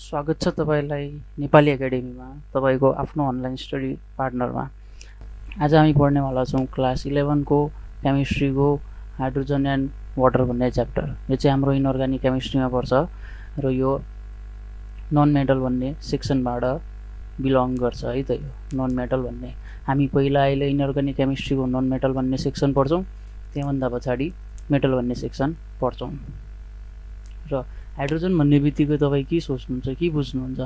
स्वागत छ तपाईलाई नेपाली एकाडेमीमा तपाईको आफ्नो अनलाइन स्टडी पार्टनरमा। आज हामी पढ्नेवाला छौं क्लास 11 को केमिस्ट्री को हाइड्रोजन एन्ड वाटर भन्ने च्याप्टर। यो चाहिँ हाम्रो इनअर्गानिक केमिस्ट्रीमा पर्छ र यो नन मेटल भन्ने सेक्सनबाट बिलोङ गर्छ है त। यो नन मेटल भन्ने हामी पहिला अहिले इनअर्गानिक केमिस्ट्रीको नन मेटल भन्ने सेक्सन पढ्छौं, त्यसभन्दा पछाडी मेटल भन्ने सेक्सन पढ्छौं। र हाइड्रोजन भन्ने बित्तिकै तपाई के सोच्नुहुन्छ, के बुझ्नुहुन्छ?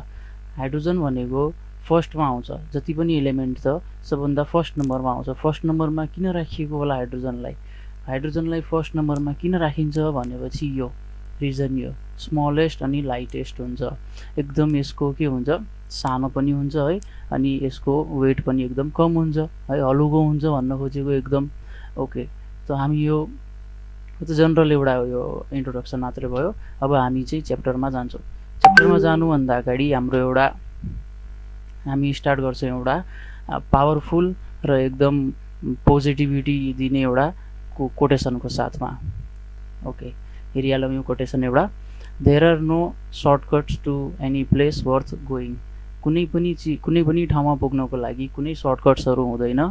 हाइड्रोजन भनेको फर्स्टमा आउँछ। जति पनि एलिमेन्ट छ सबभन्दा फर्स्ट नम्बरमा आउँछ। फर्स्ट नम्बरमा किन राखिएको होला हाइड्रोजनलाई? हाइड्रोजनलाई फर्स्ट नम्बरमा किन राखिन्छ भनेपछि यो रिजन यो स्मलेस्ट अनि लाइटेस्ट हुन्छ। एकदम यसको के हुन्छ, सानो पनि हुन्छ है, अनि यसको वेट पनि एकदम कम हुन्छ है, हलुको हुन्छ भन्न खोजेको एकदम। ओके, त हामी यो त जनरल एउटा यो इन्ट्रोडक्सन मात्रै भयो। अब हामी चाहिँ च्याप्टरमा जान्छौं। च्याप्टरमा जानु भन्दा अगाडि हामी स्टार्ट गर्छौं एउटा पावरफुल र एकदम पोजिटिभिटी दिने एउटा कोटेसनको साथमा। ओके, हेरिहालौं यो कोटेसन एउटा। There are no shortcuts to any place worth going. कुनै पनि ठाउँमा पुग्नको लागि कुनै सर्टकट्सहरु हुँदैन।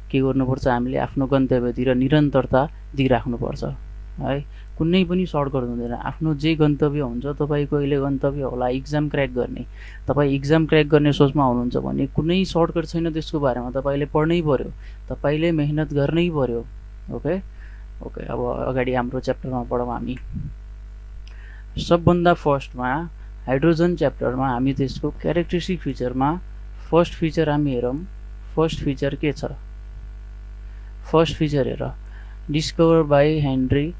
के गर्नुपर्छ, हामीले आफ्नो गन्तव्यतिर निरन्तरता दिइराख्नुपर्छ है। कुनै पनि सर्टकट हुँदैन। आफ्नो जे गन्तव्य हुन्छ, तपाईको अहिले गन्तव्य होला एक्जाम क्र्याक गर्ने। तपाई एक्जाम क्र्याक गर्ने सोचमा हुनुहुन्छ भने कुनै सर्टकट छैन, त्यसको बारेमा तपाईले पढ्नै पर्यो, तपाईले मेहनत गर्नै पर्यो। ओके ओके, अब अगाडि हाम्रो च्याप्टरमा पढौं हामी। सबभन्दा फर्स्टमा हाइड्रोजन च्याप्टरमा हामी त्यसको क्यारेक्टरिस्टिक फिचरमा फर्स्ट फिचर हामी हेरौं। फर्स्ट फिचर के छ? फर्स्ट फिचर हेर, डिस्कभर बाई हेनरी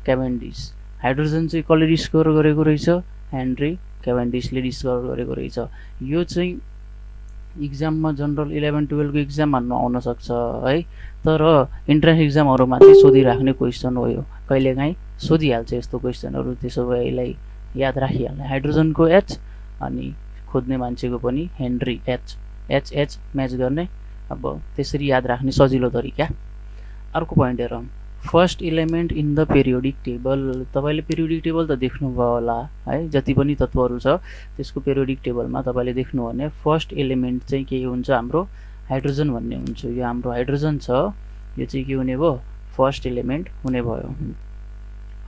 क्याभेन्डिस। हाइड्रोजन चाहिँ कसले डिस्कभर गरेको रहेछ? हेनरी क्याभेन्डिसले डिस्कभर गरेको रहेछ। यो चाहिँ एक्जाममा जनरल 11-12 को एक्जाममा नआउन सक्छ है, तर इन्ट्रान्स एक्जामहरुमा चाहिँ सोधिराख्ने क्वेशन हो यो। कहिलेकाहीँ सोधिहाल्छ यस्तो क्वेशनहरु, त्यसो भए यसलाई याद राखिहाल्ने। हाइड्रोजनको एच अनि खोज्ने मान्छेको पनि हेनरी एच म्याच गर्ने। अब त्यसरी याद राख्ने सजिलो तरिका। अर्को पोइन्ट हेरौं, first element in the periodic table. तपाईले पेरियोडिक टेबल त देख्नुभयो होला है, जति पनि तत्वहरु छ त्यसको पेरियोडिक टेबलमा तपाईले देख्नु भने फर्स्ट एलिमेन्ट चाहिँ के हुन्छ? हाम्रो हाइड्रोजन भन्ने हुन्छ। यो हाम्रो हाइड्रोजन छ, यो चाहिँ के हुने भयो? फर्स्ट एलिमेन्ट हुने भयो।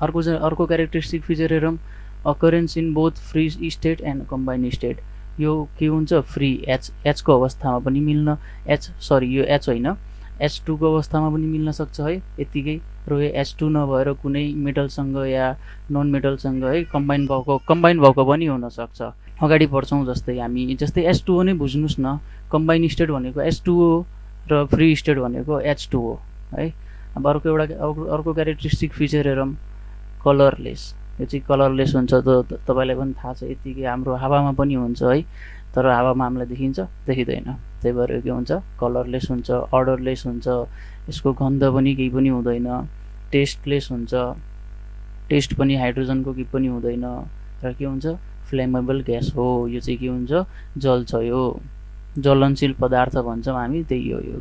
अर्को क्यारेक्टरिस्टिक फिचर हेरौं, occurrence in both free estate and combined state. यो के हुन्छ? फ्री एच को अवस्थामा पनि मिल्न, यो एच होइन, H2 को अवस्थामा पनि मिल्न सक्छ है यतिकै। र यो H2 नभएर कुनै मेटलसँग या नन मेटलसँग है कम्बाइन भएको पनि हुन सक्छ। अगाडि पढ्छौं जस्तै H2O नै बुझ्नुस् न। कम्बाइन स्टेट भनेको H2O र फ्री स्टेट भनेको H2O है। अब अर्को क्यारेक्टरिस्टिक फिचर हेरौं, कलरलेस। यो चाहिँ कलरलेस हुन्छ, तपाईलाई पनि थाहा छ यतिकै। हाम्रो हावामा पनि हुन्छ है, तर हावामा हामीलाई देखिन्छ? देखिदैन। त्यही भएर के हुन्छ? कलरलेस हुन्छ, अर्डरलेस हुन्छ। यसको गन्ध पनि केही पनि हुँदैन। टेस्टलेस हुन्छ, टेस्ट पनि हाइड्रोजनको केही पनि हुँदैन। र के हुन्छ? फ्लेमेबल ग्यास हो। यो चाहिँ के हुन्छ? जल्छ। यो ज्वलनशील पदार्थ भन्छौं हामी, त्यही हो यो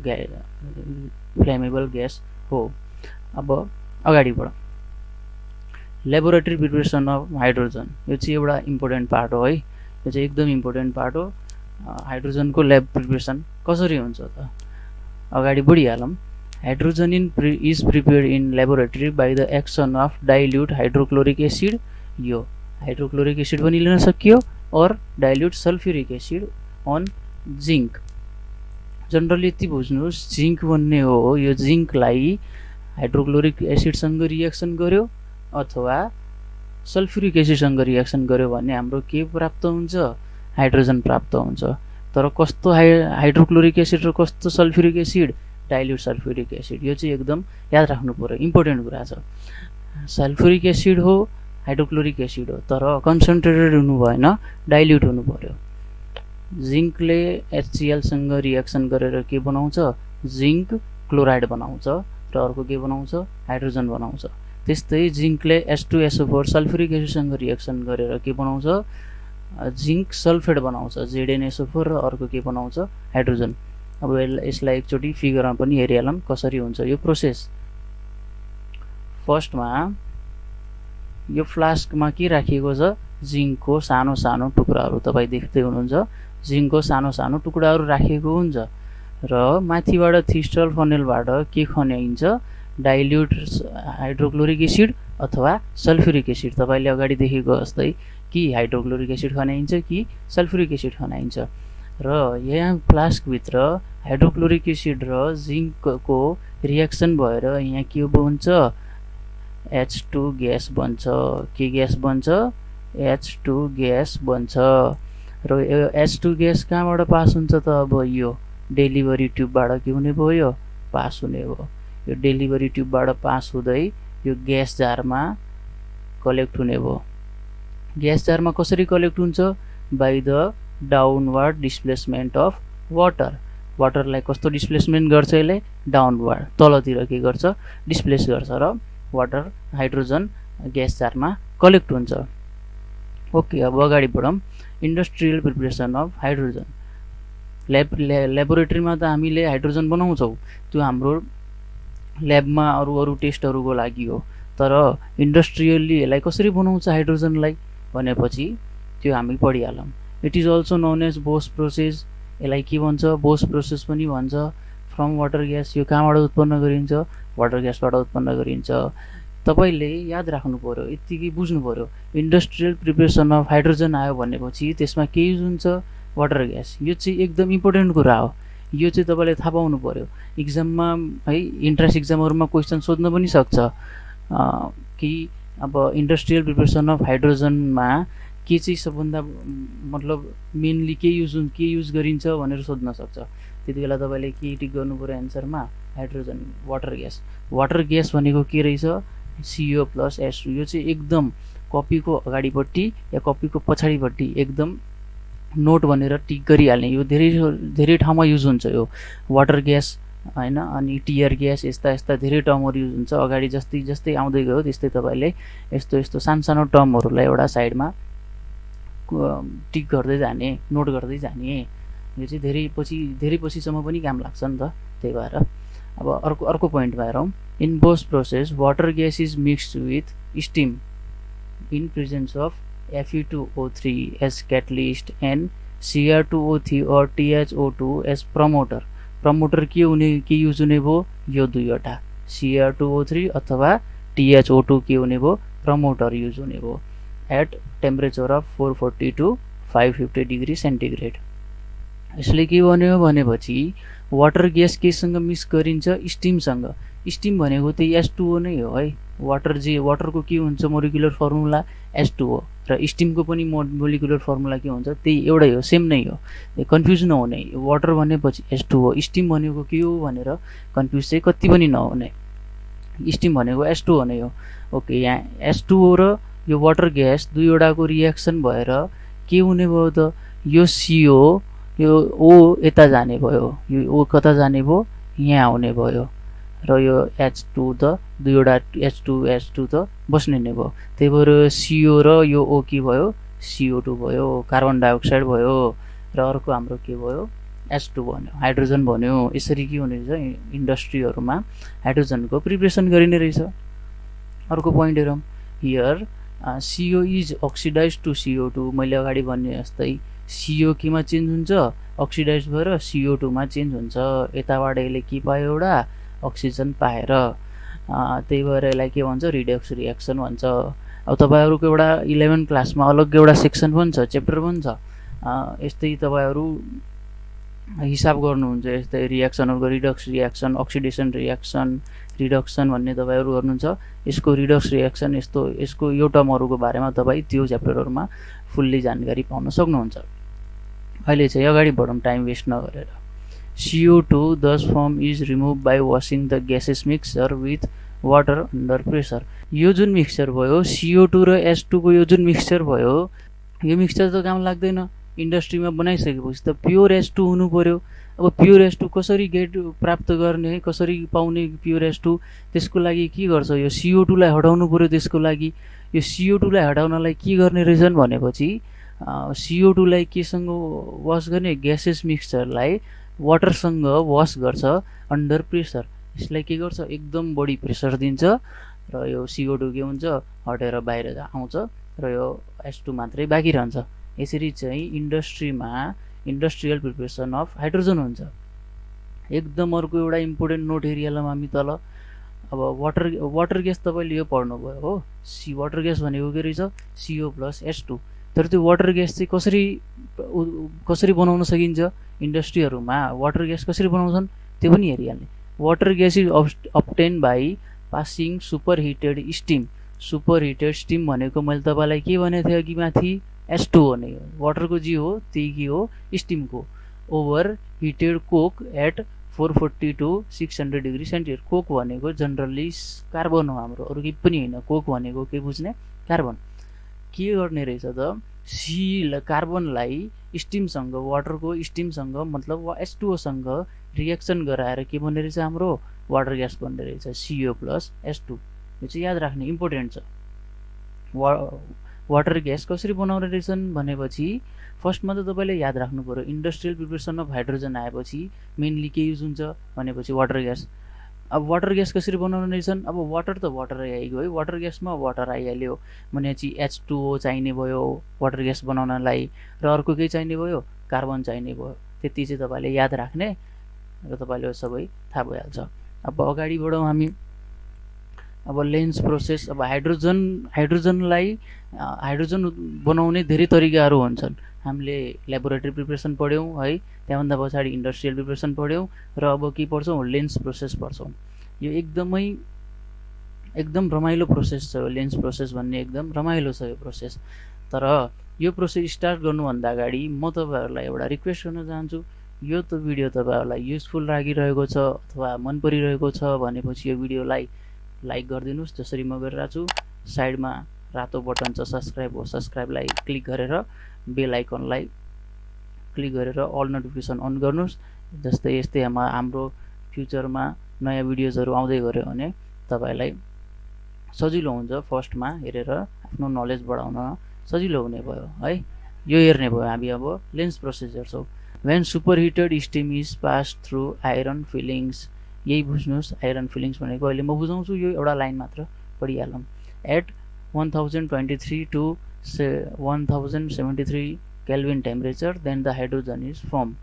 फ्लेमेबल ग्यास हो। अब अगाडि बढौं। ल्याबोरेटरी प्रिपरेसन अफ हाइड्रोजन, यो चाहिँ एउटा इम्पोर्टेन्ट पार्ट हो है। यो चाहिँ एकदम इम्पोर्टेन्ट पार्ट हो। हाइड्रोजनको ल्याब प्रिपरेसन कसरी हुन्छ त? अगाडि बढिहालौं। Hydrogen is prepared in laboratory by the action of dilute hydrochloric acid. यो हाइड्रोक्लोरिक एसिड पनि लिन सकियो, और dilute sulphuric acid on zinc. Generally यति बुझ्नुस्, जिंक भन्ने हो, यो जिंकलाई हाइड्रोक्लोरिक एसिडसँग रिएक्सन गर्यो अथवा सल्फ्युरिक एसिडसँग रिएक्सन गर्यो भने हाम्रो के प्राप्त हुन्छ? हाइड्रोजन प्राप्त हुन्छ। तर कस्तो हाइड्रोक्लोरिक एसिड र कस्तो sulphuric acid? Dilute sulphuric acid. यो चाहिँ एकदम याद राख्नु पर्यो, इम्पोर्टेन्ट कुरा छ। सल्फ्युरिक एसिड हो, हाइड्रोक्लोरिक एसिड हो, तर कन्सन्ट्रेटेड हुनु भएन, डाइल्युट हुनु पर्यो। जिंकले HCl सँग रिएक्सन गरेर के बनाउँछ? जिंक क्लोराइड बनाउँछ, र अर्को के बनाउँछ? हाइड्रोजन बनाउँछ। त्यस्तै जिंकले H2SO4 सल्फ्युरिक एसिडसँग रिएक्सन गरेर के बनाउँछ? जिंक सल्फेट बनाउँछ, ZnSO4, र अर्को के बनाउँछ? हाइड्रोजन। अब यसलाई एकचोटी फिगरमा पनि हेरिहालौं कसरी हुन्छ यो प्रोसेस। फर्स्टमा यो फ्लास्कमा के राखिएको छ? जिङ्कको सानो सानो टुक्राहरू तपाईँ देख्दै हुनुहुन्छ। जिङ्कको सानो सानो टुक्राहरू राखिएको हुन्छ र माथिबाट थिस्टल फनेलबाट के खन्याइन्छ, डाइल्युट हाइड्रोक्लोरिक एसिड अथवा सल्फ्युरिक एसिड। तपाईँले अगाडि देखेको जस्तै कि हाइड्रोक्लोरिक एसिड खनाइन्छ कि सल्फ्युरिक एसिड खनाइन्छ र यहाँ फ्लास्कभित्र हाइड्रोक्लोरिक एसिड र जिङ्कको रिएक्सन भएर यहाँ के बन्छ, H2 ग्यास बन्छ। के ग्यास बन्छ, H2 ग्यास बन्छ र यो H2 ग्यास कहाँबाट पास हुन्छ त, अब यो डेलिभरी ट्युबबाट के हुने भयो, पास हुने भयो। यो डेलिभरी ट्युबबाट पास हुँदै यो ग्यास जारमा कलेक्ट हुने भयो। ग्यास जारमा कसरी कलेक्ट हुन्छ, by the downward displacement of water. वाटरलाई कस्तो डिस्प्लेसमेन्ट गर्छ, यसले डाउनवर्ड तलतिर के गर्छ, डिस्प्लेस गर्छ र वाटर हाइड्रोजन ग्यास जारमा कलेक्ट हुन्छ। ओके, अब अगाडि बढौँ। Industrial preparation of hydrogen. ल्याबोरेटरीमा त हामीले हाइड्रोजन बनाउँछौँ, त्यो हाम्रो ल्याबमा अरू टेस्टहरूको लागि हो। तर इन्डस्ट्रियल्ली यसलाई कसरी बनाउँछ हाइड्रोजनलाई भनेपछि त्यो हामी पढिहालौँ। It is also known as Bosch process. यसलाई के भन्छ, बोस प्रोसेस पनि भन्छ। फ्रम वाटर ग्यास, यो कहाँबाट उत्पन्न गरिन्छ, वाटर ग्यासबाट उत्पन्न गरिन्छ। तपाईँले याद राख्नु पर्यो, यत्तिकै बुझ्नु पर्यो, इन्डस्ट्रियल प्रिपरेसन अफ हाइड्रोजन आयो भनेपछि त्यसमा के युज हुन्छ, वाटर ग्यास। यो चाहिँ एकदम इम्पोर्टेन्ट कुरा हो, यो चाहिँ तपाईँले थाहा पाउनु पर्यो। इक्जाममा है, इन्ट्रान्स इक्जामहरूमा क्वेसन सोध्न पनि सक्छ कि अब इन्डस्ट्रियल प्रिपरेसन अफ हाइड्रोजनमा के चाहिँ सबभन्दा मतलब मेनली के युज गरिन्छ भनेर सोध्न सक्छ। त्यति बेला तपाईँले के टिक गर्नु पर्यो एन्सरमा, hydrogen, water gas. Water gas भनेको के रहेछ, CO + H2। यो चाहिँ एकदम कपीको अगाडिपट्टि या कपीको पछाडिपट्टि एकदम नोट भनेर टिक गरिहाल्ने। यो धेरै ठाउँमा युज हुन्छ यो वाटर ग्यास हैन। अनि टियर ग्यास, यस्ता धेरै टर्महरू युज हुन्छ। अगाडि जस्तै आउँदै गयो त्यस्तै तपाईँले यस्तो सानो टर्महरूलाई एउटा साइडमा टिक गर्दै जाने, नोट गर्दै जाने। यो चाहिँ धेरै पछिसम्म पनि काम लाग्छ नि त, त्यही भएर। अब अर्को पोइन्टमा हेरौँ। In Bosch process water gas is mixed with steam in presence of Fe2O3 as catalyst and Cr2O3 और THO2 एज प्रमोटर। प्रमोटर के युज हुने भयो, यो दुईवटा Cr2O3 अथवा THO2 के हुने भयो, प्रमोटर युज हुने भयो at temperature of 440 to 550 degree centigrade. यसले के भन्यो भनेपछि वाटर ग्यास केसँग मिक्स गरिन्छ, स्टिमसँग। स्टिम भनेको त्यही H2O नै हो है। वाटरको के हुन्छ मोलिकुलर फर्मुला, H2O, र स्टिमको पनि मोलिकुलर फर्मुला के हुन्छ, त्यही एउटै हो, सेम नै हो। कन्फ्युज नहुने, वाटर भनेपछि H2O, स्टिम भनेको के हो भनेर कन्फ्युज चाहिँ कति पनि नहुने। स्टिम भनेको H2O नै हो। ओके, यहाँ H2O र यो वाटर ग्यास दुईवटाको रिएक्सन भएर के हुने भयो त, यो CO, यो O यता जाने भयो, यो O कता जाने भयो, यहाँ आउने भयो र यो H2 त दुईवटा H2 त बस्ने नै भयो। त्यही भएर CO र यो O के भयो, CO2 भयो, कार्बन डाइअक्साइड भयो र अर्को हाम्रो के भयो, H2 भन्यो, हाइड्रोजन भन्यो। यसरी के हुने रहेछ, इन्डस्ट्रीहरूमा हाइड्रोजनको प्रिपरेसन गरिने रहेछ। अर्को पोइन्ट हेरौँ। Here CO is oxidise to CO2। मैले अगाडि भने जस्तै CO केमा चेन्ज हुन्छ, अक्सिडाइज भएर CO2 मा चेन्ज हुन्छ। यताबाट यसले के पायो, एउटा अक्सिजन पाएर। त्यही भएर यसलाई के भन्छ, रिडक्स रिएक्सन भन्छ। अब तपाईँहरूको एउटा 11 क्लासमा अलग्गै एउटा सेक्सन पनि छ, च्याप्टर पनि छ। यस्तै तपाईँहरू हिसाब गर्नुहुन्छ, यस्तै रिएक्सनहरूको redox reaction, oxidation reaction, reduction भन्ने तपाईँहरू गर्नुहुन्छ। यसको रिडक्स रिएक्सन यसको यो टर्महरूको बारेमा तपाईँ त्यो च्याप्टरहरूमा फुल्ली जानकारी पाउन सक्नुहुन्छ। अहिले चाहिँ अगाडि बढौँ टाइम वेस्ट नगरेर। CO2 thus form is removed by washing the gaseous mixture with water under pressure। यो जुन मिक्सचर भयो CO2 र H2 को यो जुन मिक्सचर भयो, यो मिक्सचर त काम लाग्दैन। इन्डस्ट्रीमा बनाइसकेपछि त प्योर H2 हुनु पर्यो। अब प्योर H2 कसरी प्राप्त गर्ने है, कसरी पाउने प्योर H2, त्यसको लागि के गर्छ, यो CO2 लाई हटाउनु पर्यो। त्यसको लागि यो CO2 लाई हटाउनलाई के गर्ने रहेछन् भनेपछि CO2 लाई केसँग वास गर्ने, ग्यासेस मिक्सचरलाई वाटरसँग वास गर्छ अन्डर प्रेसर। यसलाई के गर्छ, एकदम बढी प्रेसर दिन्छ र यो CO2 के हुन्छ, हटेर बाहिर आउँछ र यो S2 मात्रै बाँकी रहन्छ। यसरी चाहिँ इन्डस्ट्रियल प्रिपरेसन अफ हाइड्रोजन हुन्छ। एकदम अर्को एउटा इम्पोर्टेन्ट नोट हेरिहालौँ हामी तल। अब वाटर ग्यास तपाईँले यो पढ्नुभयो हो, वाटर ग्यास भनेको के रहेछ, CO + S2। तर त्यो वाटर ग्यास चाहिँ कसरी बनाउन सकिन्छ, इन्डस्ट्रीहरूमा वाटर ग्यास कसरी बनाउँछन् त्यो पनि हेरिहाल्ने। Water gas is obtain by passing superheated steam भनेको मैले तपाईँलाई के भनेको थिएँ अघि माथि, S2 भनेको वाटरको जी हो, त्यही के हो, स्टिमको। Over heated coke at 440 to 600 degree centigrade. Coke भनेको जनरली कार्बन हो हाम्रो, अरू केही पनि होइन। कोक भनेको के बुझ्ने, कार्बन। के गर्ने रहेछ त, कार्बनलाई स्टिमसँग, वाटरको स्टिमसँग मतलब H2O सँग रिएक्सन गराएर के बन्ने रहेछ हाम्रो वाटर ग्यास बन्ने रहेछ, CO + S2। यो चाहिँ याद राख्ने, इम्पोर्टेन्ट छ। वाटर ग्यास कसरी बनाउने रहेछन् भनेपछि फर्स्टमा त तपाईँले याद राख्नु पर्यो, इन्डस्ट्रियल प्रिपरेसन अफ हाइड्रोजन आएपछि मेनली के युज हुन्छ भनेपछि वाटर ग्यास। अब वाटर ग्यास कसरी बनाउने रहेछन्, अब वाटर त वाटर आइगयो है, वाटर ग्यासमा वाटर आइहाल्यो भनेपछि H2O चाहिने भयो वाटर ग्यास बनाउनलाई, र अर्को के चाहिने भयो, कार्बन चाहिने भयो। त्यति चाहिँ तपाईँले याद राख्ने र तपाईँले सबै थाहा भइहाल्छ। अब अगाडि बढौँ हामी। अब लेन्स प्रोसेस। अब हाइड्रोजन बनाउने धेरै तरिकाहरू हुन्छन्। हामीले ल्याबोरेटरी प्रिपरेसन पढ्यौँ है, त्यहाँभन्दा पछाडि इन्डस्ट्रियल प्रिपरेसन पढ्यौँ, र अब के पढ्छौँ, लेन्स प्रोसेस पढ्छौँ। यो एकदम रमाइलो प्रोसेस छ यो लेन्स प्रोसेस भन्ने, एकदम रमाइलो छ यो प्रोसेस। तर यो प्रोसेस स्टार्ट गर्नुभन्दा अगाडि म तपाईँहरूलाई एउटा रिक्वेस्ट गर्न चाहन्छु, यो त भिडियो तपाईँहरूलाई युजफुल लागिरहेको छ अथवा मन परिरहेको छ भनेपछि यो भिडियोलाई लाइक गरिदिनुहोस्, जसरी म गरिरहेको छु। साइडमा रातो बटन छ सब्सक्राइब हो, सब्सक्राइबलाई क्लिक गरेर बेल आइकनलाई क्लिक गरेर अल नोटिफिकेसन अन गर्नुहोस्। जस्तै यस्तै हाम्रो फ्युचरमा नयाँ भिडियोजहरू आउँदै गऱ्यो भने तपाईँलाई सजिलो हुन्छ, फर्स्टमा हेरेर आफ्नो नलेज बढाउन सजिलो हुने भयो है। यो हेर्ने भयो हामी। अब लेन्स प्रोसेस हेर्छौँ। When superheated steam is pass through iron filings, यही बुझ्नुहोस्, आइरन फिलिङ्स भनेको अहिले म बुझाउँछु, यो एउटा लाइन मात्र पढिहालौँ। At 1023 to 1073 kelvin temperature then the hydrogen is form.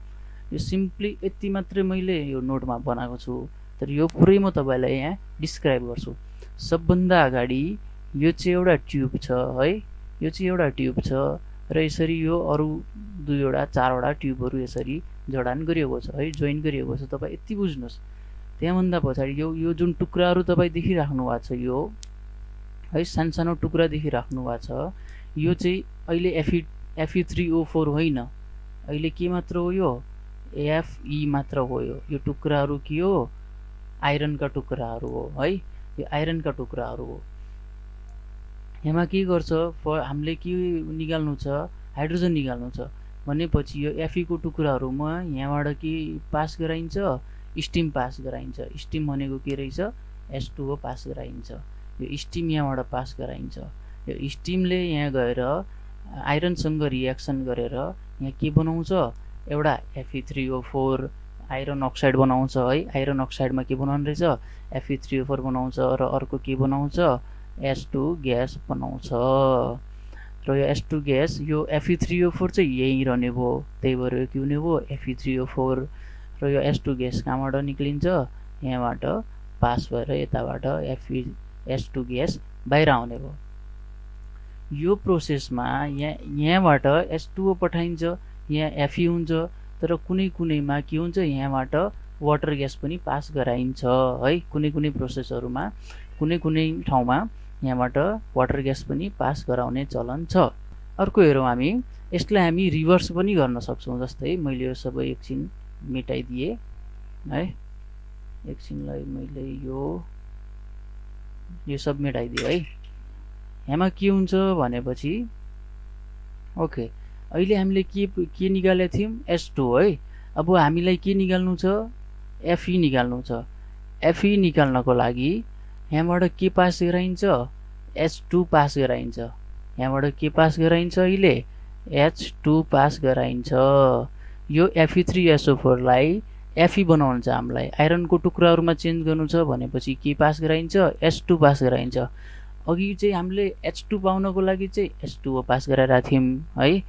यो सिम्पली यति मात्रै मैले यो नोटमा बनाएको छु, तर यो पुरै म तपाईँलाई यहाँ डिस्क्राइब गर्छु। सबभन्दा अगाडि यो चाहिँ एउटा ट्युब छ है, यो चाहिँ एउटा ट्युब छ, र यसरी यो अरू 2-4वटा ट्युबहरू यसरी जडान गरिएको छ है, जोइन गरिएको छ। तपाईँ यति बुझ्नुहोस्। त्यहाँभन्दा पछाडि यो जुन टुक्राहरू तपाईँ देखिराख्नु भएको छ, यो है सानो टुक्रा देखिराख्नु भएको छ, यो चाहिँ अहिले Fe3O4 होइन, अहिले के मात्र हो, यो Fe मात्र हो। यो टुक्राहरू के हो, आइरनका टुक्राहरू हो है, यो आइरनका टुक्राहरू हो। यहाँ के गर्छ, हामीले के निकाल्नु छ, हाइड्रोजन निकाल्नु छ भनेपछि यो Fe को टुक्राहरूमा यहाँबाट के पास गराइन्छ, स्टिम पास गराइन्छ। स्टिम भनेको के रहेछ, H2O पास गराइन्छ। यो स्टिम यहाँबाट पास गराइन्छ। यो स्टिमले यहाँ गएर आइरनसँग रिएक्सन गरेर यहाँ के बनाउँछ, एउटा Fe3O4 आइरन अक्साइड बनाउँछ है। आइरन अक्साइडमा के बनाउने रहेछ, Fe3O4 बनाउँछ, र अर्को के बनाउँछ, H2 ग्यास बनाउँछ। र यो H2 ग्यास, यो Fe3O4 चाहिँ यहीँ रहने भयो, त्यही भएर के हुने भयो, Fe3O4। र यो H2 ग्यास कहाँबाट निक्लिन्छ, यहाँबाट पास भएर यताबाट H2 ग्यास बाहिर आउने भयो। यो प्रोसेसमा यहाँबाट H2O पठाइन्छ, यहाँ Fe हुन्छ, तर कुनै कुनैमा के हुन्छ, यहाँबाट वाटर ग्यास पनि पास गराइन्छ है। कुनै प्रोसेसहरूमा कुनै ठाउँमा यहाँबाट वाटर ग्यास पनि पास गराउने चलन छ। अर्को हेरौँ हामी, यसलाई हामी रिभर्स पनि गर्न सक्छौँ। जस्तै मैले यो सबै एकछिन मेटाइदिएँ है, एकछिनलाई मैले यो सब मेटाइदिएँ है। यहाँ के हुन्छ भनेपछि ओके, अहिले हामीले के निकालेको थियौँ, H2 है। अब हामीलाई के निकाल्नु छ, Fe निकाल्नु छ। Fe निकाल्नको लागि यहाँबाट के पास गराइन्छ, H2 पास गराइन्छ। यहाँबाट के पास गराइन्छ, अहिले H2 पास गराइन्छ। यो Fe3SO4 लाई Fe बनाउनु छ हामीलाई, आइरनको टुक्राहरूमा चेन्ज गर्नु छ भनेपछि के पास गराइन्छ, H2 पास गराइन्छ। अघि चाहिँ हामीले H2 पाउनको लागि चाहिँ H2O पास गरेर थियौँ है,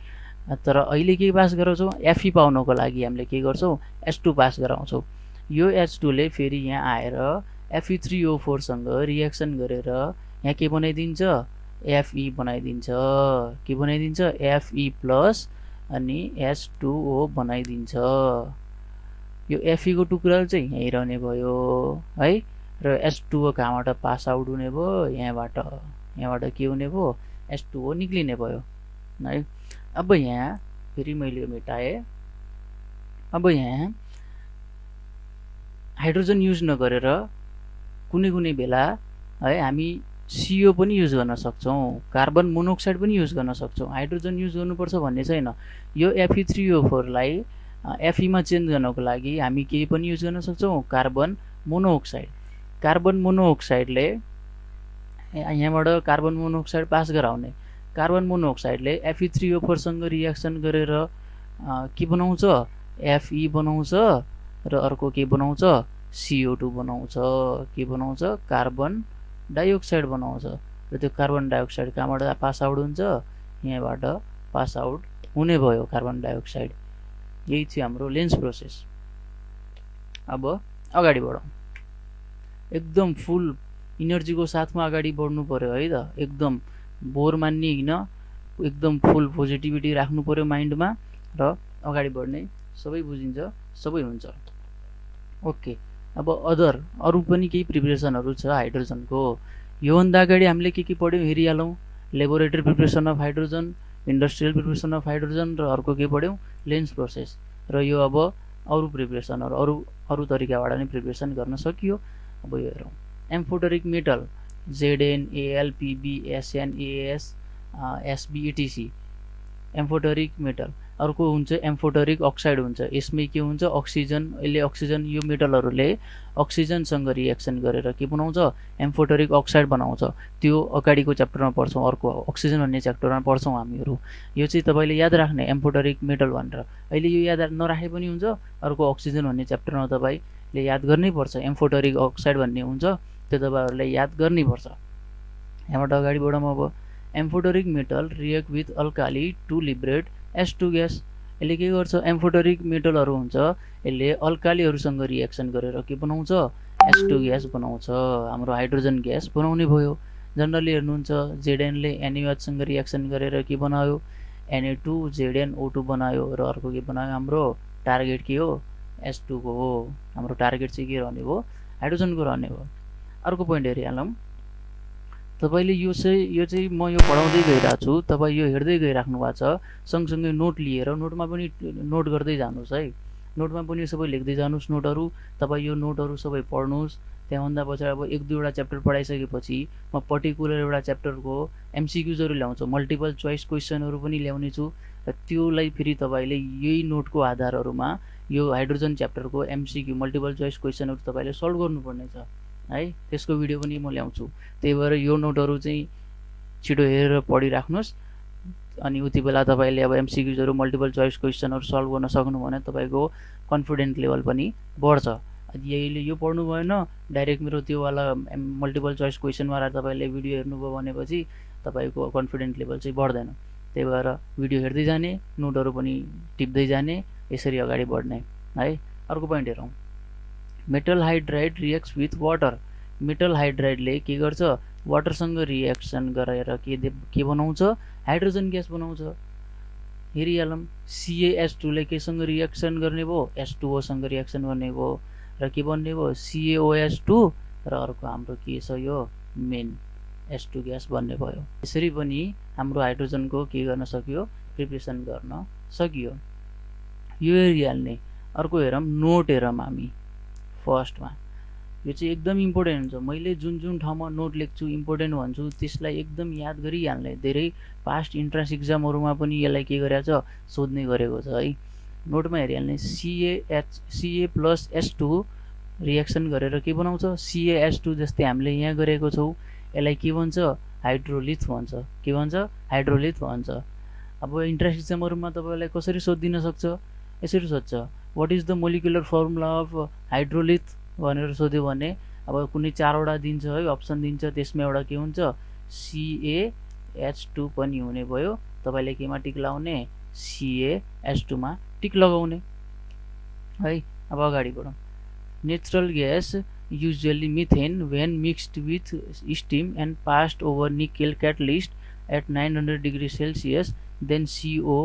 तर अहिले के पास गराउँछौँ, Fe पाउनको लागि हामीले के गर्छौँ, H2 पास गराउँछौँ। यो H2 ले फेरि यहाँ आएर Fe3O4 सँग रिएक्सन गरेर यहाँ के बनाइदिन्छ, Fe बनाइदिन्छ। के बनाइदिन्छ, Fe प्लस अनि H2O बनाइदिन्छ। यो Fe को टुक्रा चाहिँ यहीँ रहने भयो है, र H2O कहाँबाट पास आउट हुने भयो, यहाँबाट के हुने भयो, H2O निक्लिने भयो है। अब यहाँ फेरि मैले यो मेटाएँ। अब यहाँ हाइड्रोजन युज नगरेर कुनै बेला है हामी CO पनि युज गर्न सक्छौँ, कार्बन मोनोक्साइड पनि युज गर्न सक्छौँ। हाइड्रोजन युज गर्नुपर्छ भन्ने छैन। यो Fe3O4 लाई Fe मा चेन्ज गर्नको लागि हामी के पनि युज गर्न सक्छौँ, कार्बन मोनोक्साइड। कार्बन मोनोक्साइडले यहाँबाट कार्बन मोनोक्साइड पास गराउने। कार्बन मोनोक्साइडले Fe3O4 सँग रिएक्सन गरेर के बनाउँछ, Fe बनाउँछ र अर्को के बनाउँछ, CO2 बनाउँछ। के बनाउँछ, कार्बन डाइअक्साइड बनाउँछ। र त्यो कार्बन डाइअक्साइड कहाँबाट पास आउट हुन्छ, यहाँबाट पास आउट हुने भयो कार्बन डाइअक्साइड। यही थियो हाम्रो लेन्स प्रोसेस। अब अगाडि बढौँ। एकदम फुल इनर्जीको साथमा अगाडि बढ्नु पर्यो है त, एकदम बोर मान्ने होइन, एकदम फुल पोजिटिभिटी राख्नु पर्यो माइन्डमा र अगाडि बढ्ने, सबै बुझिन्छ, सबै हुन्छ। ओके, अब अरू पनि केही प्रिपरेसनहरू छ हाइड्रोजनको। योभन्दा अगाडि हामीले के पढ्यौँ हेरिहालौँ। Laboratory preparation of hydrogen, industrial preparation of hydrogen, र अर्को के पढ्यौँ, लेन्स प्रोसेस। र यो अब अरू प्रिपरेसनहरू अरू तरिकाबाट नै प्रिपरेसन गर्न सकियो। अब यो हेरौँ, amphoteric metal Zn, Al, Pb, Sn, As, Sb, etc। Amphoteric metal. अर्को हुन्छ एम्फोटरिक अक्साइड हुन्छ। यसमै के हुन्छ, अक्सिजन, यसले अक्सिजन, यो मेटलहरूले अक्सिजनसँग रिएक्सन गरेर के बनाउँछ, एम्फोटरिक अक्साइड बनाउँछ। त्यो अगाडिको च्याप्टरमा पढ्छौँ, अर्को अक्सिजन भन्ने च्याप्टरमा पढ्छौँ हामीहरू। यो चाहिँ तपाईँले याद राख्ने, एम्फोटरिक मेटल भनेर। अहिले यो याद नराखे पनि हुन्छ, अर्को अक्सिजन भन्ने च्याप्टरमा तपाईँले याद गर्नै पर्छ। एम्फोटरिक अक्साइड भन्ने हुन्छ, त्यो तपाईँहरूले याद गर्नै पर्छ। यहाँबाट अगाडि बढौँ। अब amphoteric metal react with alkali to liberate H2 gas. यसले के गर्छ, एम्फोटरिक मेटलहरू हुन्छ, यसले अल्कालीहरूसँग रिएक्सन गरेर के बनाउँछ, H2 ग्यास बनाउँछ। हाम्रो हाइड्रोजन ग्यास बनाउने भयो। जनरली हेर्नुहुन्छ Zn ले NaOH सँग रिएक्सन गरेर के बनायो, Na2 ZnO2 बनायो, र अर्को के बनायो, हाम्रो टार्गेट के हो, H2 को हो। हाम्रो टार्गेट चाहिँ के रहने भयो, हाइड्रोजनको रहने भयो। अर्को पोइन्ट हेरिहालौँ। तपाईँले यो चाहिँ म यो पढाउँदै गइरहेको छु, तपाईँ यो हेर्दै गइराख्नु भएको छ, सँगसँगै नोट लिएर नोटमा पनि नोट गर्दै जानुहोस् है। नोटमा पनि सबै लेख्दै जानुहोस् नोटहरू। तपाईँ यो नोटहरू सबै पढ्नुहोस्। त्यहाँभन्दा पछाडि अब 1-2वटा च्याप्टर पढाइसकेपछि म पर्टिकुलर एउटा च्याप्टरको MCQजहरू ल्याउँछु, मल्टिपल चोइस क्वेसनहरू पनि ल्याउने छु। र त्योलाई फेरि तपाईँले यही नोटको आधारहरूमा यो हाइड्रोजन च्याप्टरको MCQ मल्टिपल चोइस क्वेसनहरू तपाईँले सल्भ गर्नुपर्ने छ है। त्यसको भिडियो पनि म ल्याउँछु। त्यही भएर यो नोटहरू चाहिँ छिटो हेरेर पढिराख्नुहोस्। अनि उति बेला तपाईँले अब MCQजहरू मल्टिपल चोइस क्वेसनहरू सल्भ गर्न सक्नु भने तपाईँको कन्फिडेन्ट लेभल पनि बढ्छ। यहीले यो पढ्नु भएन, डाइरेक्ट मेरो त्योवाला मल्टिपल चोइस क्वेसनवाला तपाईँले भिडियो हेर्नुभयो भनेपछि तपाईँको कन्फिडेन्ट लेभल चाहिँ बढ्दैन। त्यही भएर भिडियो हेर्दै जाने, नोटहरू पनि टिप्दै जाने, यसरी अगाडि बढ्ने है। अर्को पोइन्ट हेरौँ। Metal hydride reacts with water. Metal हाइड्राइडले के गर्छ, वाटरसँग रिएक्सन गरेर के बनाउँछ, हाइड्रोजन ग्यास बनाउँछ। हेरिहालौँ, CaH2 ले केसँग रिएक्सन गर्ने भयो, H2O सँग रिएक्सन गर्ने भयो, र के बन्ने भयो, CaOH2, र अर्को हाम्रो के छ, यो मेन H2 ग्यास बन्ने भयो। यसरी पनि हाम्रो हाइड्रोजनको के गर्न सकियो, प्रिपरेसन गर्न सकियो। यो हेरिहाल्ने। अर्को हेरौँ, नोट हेरौँ हामी फर्स्टमा। यो चाहिँ एकदम इम्पोर्टेन्ट हुन्छ। मैले जुन ठाउँमा नोट लेख्छु, इम्पोर्टेन्ट भन्छु, त्यसलाई एकदम याद गरिहाल्ने। धेरै पास्ट इन्ट्रान्स इक्जामहरूमा पनि यसलाई के गरेको छ, सोध्ने गरेको छ है। नोटमा हेरिहाल्ने। Ca प्लस H2 रिएक्सन गरेर के बनाउँछ, CaH2 जस्तै हामीले यहाँ गरेको छौँ। यसलाई के भन्छ, हाइड्रोलिथ भन्छ। के भन्छ, हाइड्रोलिथ भन्छ। अब इन्ट्रान्स इक्जामहरूमा तपाईँलाई कसरी सोधिदिन सक्छ, यसरी सोध्छ, what is the molecular formula of hydrolith भनेर सोध्यो भने अब कुनै 4वटा दिन्छ है, अप्सन दिन्छ, त्यसमा एउटा के हुन्छ, CaH2 पनि हुने भयो। तपाईले केमा टिक लाउने CaH2 मा टिक लगाउने है। अब अगाडि बढौं। Natural gas usually methane when mixed with steam and passed over nickel catalyst at 900 degrees Celsius then CO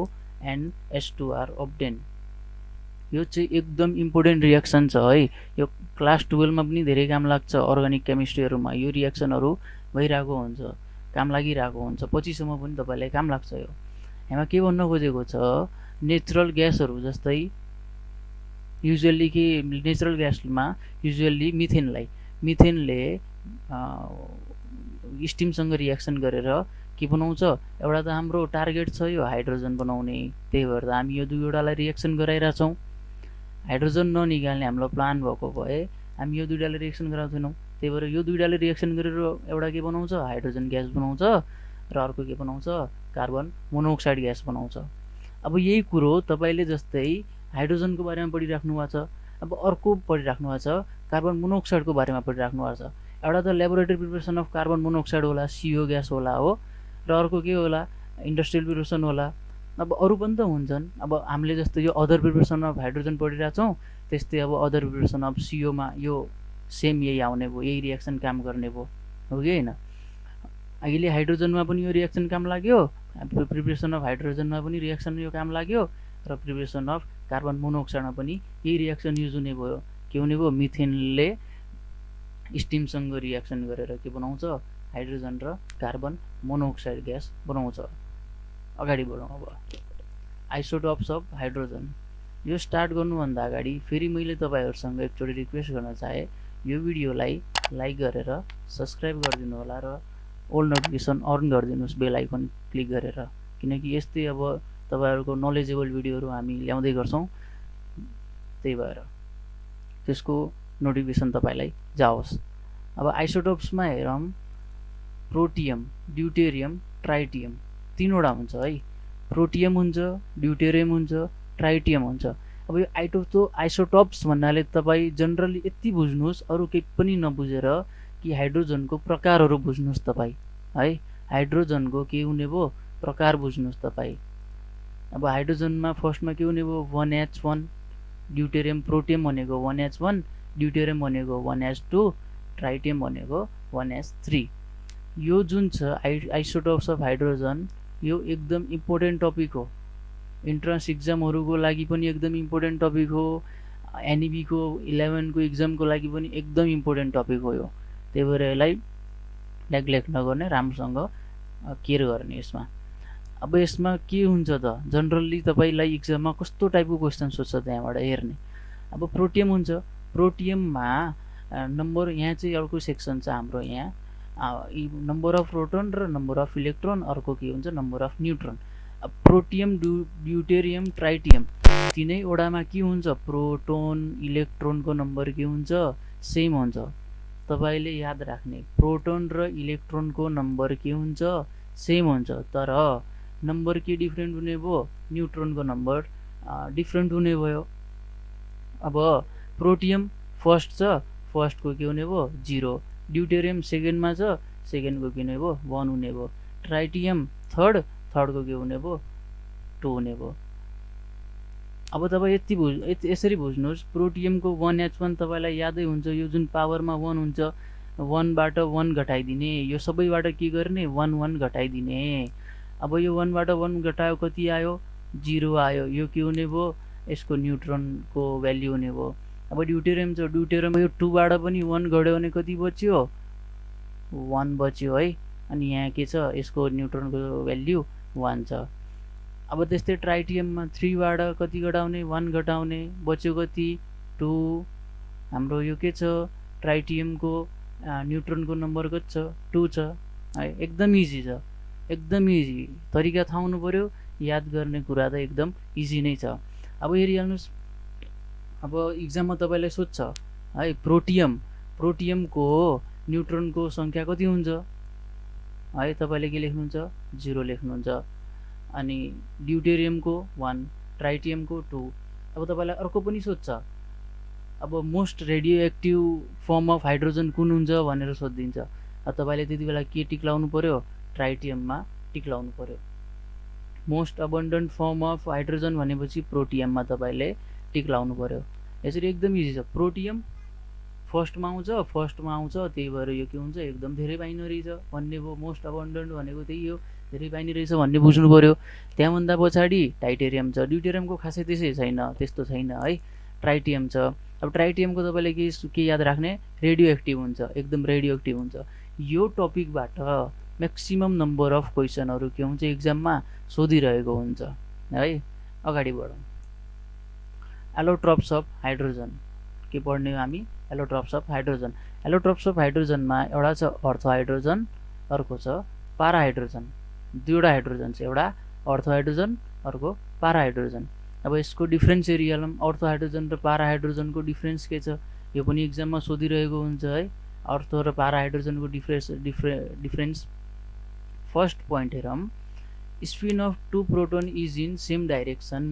and H2 are obtained। यो चाहिँ एकदम इम्पोर्टेन्ट रिएक्सन छ है। यो क्लास 12 मा पनि धेरै काम लाग्छ। अर्गानिक केमिस्ट्रीहरुमा यो रिएक्सनहरु भइराको हुन्छ, काम लागिराको हुन्छ, पछिसम्म पनि तपाईलाई काम लाग्छ। यो यहाँ के भन्न खोजेको छ, नेचुरल ग्यासहरु जस्तै युजुअली के नेचुरल ग्यासमा युजुअली मिथेनले स्टिमसँग रिएक्सन गरेर के बनाउँछ, एउटा त हाम्रो टार्गेट छ यो हाइड्रोजन बनाउने, त्यही भएर त हामी यो दुईवटालाई रिएक्सन गराइरा छौं। हाइड्रोजन ननिकाल्ने हाम्रो प्लान भएको भए हामी यो दुईटाले रिएक्सन गराउँदैनौं। त्यही भएर यो दुईटाले रिएक्सन गरेर एउटा के बनाउँछ, हाइड्रोजन ग्यास बनाउँछ र अर्को के बनाउँछ, कार्बन मोनोक्साइड ग्यास बनाउँछ। अब यही कुरो तपाईले जस्तै हाइड्रोजनको बारेमा पढिराख्नु भएको छ, अब अर्को पढिराख्नु भएको छ कार्बन मोनोक्साइडको बारेमा पढिराख्नु भएको छ। एउटा त laboratory preparation of carbon monoxide होला, CO ग्यास होला हो, र अर्को के होला, इन्डस्ट्रियल प्रिपरेसन होला। अब अरु पनि त हुन्छन्। अब हामीले जस्तो यो अदर प्रिपरेसन अफ हाइड्रोजन पढिरा छौं, त्यस्तै अब अदर प्रिपरेसन अफ CO मा यो सेम यही आउने भयो, यही रिएक्सन काम गर्ने भयो, हो कि हैन। अहिले हाइड्रोजनमा पनि यो रिएक्सन काम लाग्यो, प्रिपरेसन अफ हाइड्रोजनमा पनि रिएक्सन यो काम लाग्यो, र प्रिपरेसन अफ कार्बन मोनोक्साइडमा पनि यही रिएक्सन युज हुने भयो। के हुने भयो, मिथेनले स्टिमसँग रिएक्सन गरेर के बनाउँछ, हाइड्रोजन र कार्बन मोनोक्साइड ग्यास बनाउँछ। अगाडि बढौं। अब आइसोटोप्स अफ हाइड्रोजन। यो स्टार्ट गर्नुभन्दा अगाडि फेरि मैले तपाईहरुसँग एकचोटी रिक्वेस्ट गर्न चाहे, यो भिडियोलाई लाइक गरेर सब्स्क्राइब गरिदिनु होला र all notification on गरिदिनुस् bell icon click गरेर, किनकि यस्तै अब तपाईहरुको नलेजेबल भिडियोहरु हामी ल्याउँदै गर्छौं। त्यही भएर त्यसको नोटिफिकेसन तपाईलाई जाओस्। अब आइसोटोप्समा हेरौं, प्रोटियम, ड्युटेरियम, ट्राइटियम तीनवटा हुन्छ है। प्रोटियम हुन्छ, ड्युटेरियम हुन्छ, ट्राइटियम हुन्छ। अब यो आइसोटोप्स भन्नाले तपाई जनरली यति बुझ्नुस्, अरु केही पनि नबुझेर कि हाइड्रोजनको प्रकारहरु बुझ्नुस् तपाई है। हाइड्रोजनको के हुने भो, प्रकार बुझ्नुस् तपाई। अब हाइड्रोजनमा फर्स्टमा के हुने भो, 1H1, ड्युटेरियम प्रोटियम भनेको 1H1, ड्युटेरियम भनेको 1H2, ट्राइटियम भनेको 1H3। यो जुन छ आइसोटोप्स अफ हाइड्रोजन, यो एकदम इम्पोर्टेन्ट टपिक हो। इन्ट्रान्स एक्जामहरुको लागि पनि एकदम इम्पोर्टेन्ट टपिक हो। एनईबी को 11 को एक्जामको लागि पनि एकदम इम्पोर्टेन्ट टपिक हो यो। त्यही भएर यसलाई नेग्लेक्ट नगर्ने, राम्रोसँग केयर गर्ने यसमा। अब यसमा के हुन्छ त, जनरली तपाईलाई एक्जाममा कस्तो टाइपको क्वेशन सोध्छ त्यहाँबाट हेर्ने। अब प्रोटियम हुन्छ, प्रोटियममा नम्बर, यहाँ चाहिँ अर्को सेक्सन छ हाम्रो, यहाँ नम्बर अफ प्रोटोन र नम्बर अफ इलेक्ट्रोन, अर्को के हुन्छ, नम्बर अफ न्यूट्रोन। अब प्रोटियम, ड्युटेरियम, ट्राइटियम तीनैवटामा के हुन्छ, प्रोटोन इलेक्ट्रोनको नम्बर के हुन्छ, सेम हुन्छ। तपाईले याद राख्ने, प्रोटोन र इलेक्ट्रोनको नम्बर के हुन्छ, सेम हुन्छ, तर नम्बर के डिफरेन्ट हुने भयो, न्यूट्रोनको नम्बर डिफरेन्ट हुने भयो। अब प्रोटियम फर्स्ट छ, फर्स्टको के हुने भयो, 0। ड्युटेरियम सेकेन्डमा छ, सेकेन्डको के हुने भयो, 1 हुने भयो। ट्राइटियम थर्ड, थर्डको के हुने भयो, 2 हुने भयो। अब तपाई यसरी बुझ्नुस्, प्रोटियमको 1H1 तपाईलाई यादै हुन्छ, यो जुन पावरमा 1 हुन्छ, 1 बाट 1 घटाइदिने, यो सबैबाट के गर्ने, 1 1 घटाइदिने। अब यो 1 बाट 1 घटायो कति आयो, 0 आयो। यो के हुने भयो, यसको न्यूट्रोनको भ्याल्यु हुने भयो। अब ड्युटेरियम छ, ड्युटेरियम यो 2 बाट पनि 1 घट्यो भने कति बच्यो, 1 बच्यो है। अनि यहाँ के छ, यसको न्यूट्रोनको भ्याल्यु 1 छ। अब त्यस्तै ट्राइटियममा 3 बाट कति घटाउने, 1 घटाउने, बच्यो कति, 2। हाम्रो यो के छ, ट्राइटियमको न्यूट्रोनको नम्बर कति छ, 2 छ है। एकदम इजी छ, एकदम इजी। तरिका थाहा हुनु पर्यो, याद गर्ने कुरा त एकदम इजी नै छ। अब हेरिहाल्नुस्, अब एक्जाममा तपाईलाई सोध्छ है, प्रोटियमको न्यूट्रोनको संख्या कति हुन्छ है, तपाईले के लेख्नुहुन्छ, 0 लेख्नुहुन्छ। अनि ड्युटेरियमको 1, ट्राइटियमको 2। अब तपाईलाई अर्को पनि सोध्छ, अब most radio active form of hydrogen कुन हुन्छ भनेर सोधिन्छ। तपाईले त्यति बेला के टिक लाउनु पर्यो ट्राइटियममा टिक लाउनु पर्यो मोस्ट अबन्डेन्ट फर्म अफ हाइड्रोजन भनेपछि प्रोटियममा तपाईले टिक लाउनु पर्यो यसरी एकदम इजी छ प्रोटियम फर्स्टमा आउँछ त्यही भएर यो के हुन्छ एकदम धेरै बाइनरी छ भन्ने भयो मोस्ट अबन्डेन्ट भनेको त्यही हो धेरै बाइनरी छ भन्ने बुझ्नु पर्यो त्यहाँभन्दा पछाडि टाइटेरियम छ ड्युटेरियमको खासै त्यसै छैन त्यस्तो छैन है ट्राइटियम छ अब ट्राइटियमको तपाईले के याद राख्ने रेडियो एक्टिभ हुन्छ एकदम रेडियो एक्टिभ हुन्छ यो टपिकबाट म्याक्सिमम नम्बर अफ क्वेसनहरु के हुन्छ एक्जाममा सोधिरहेको हुन्छ है अगाडि बढौं एलोट्रोप्स अफ हाइड्रोजन के पढ्ने हामी allotropes of hydrogen allotropes of हाइड्रोजनमा एउटा छ अर्थ हाइड्रोजन अर्को छ पारा हाइड्रोजन दुईवटा हाइड्रोजन छ एउटा अर्थ हाइड्रोजन अर्को पारा हाइड्रोजन अब यसको डिफरेन्स एरियालम अर्थ हाइड्रोजन र पारा हाइड्रोजनको डिफरेन्स के छ यो पनि एक्जाममा सोधिरहेको हुन्छ है अर्थ र पारा हाइड्रोजनको डिफरेन्स फर्स्ट पोइन्ट हेरौं spin of two proton is in same direction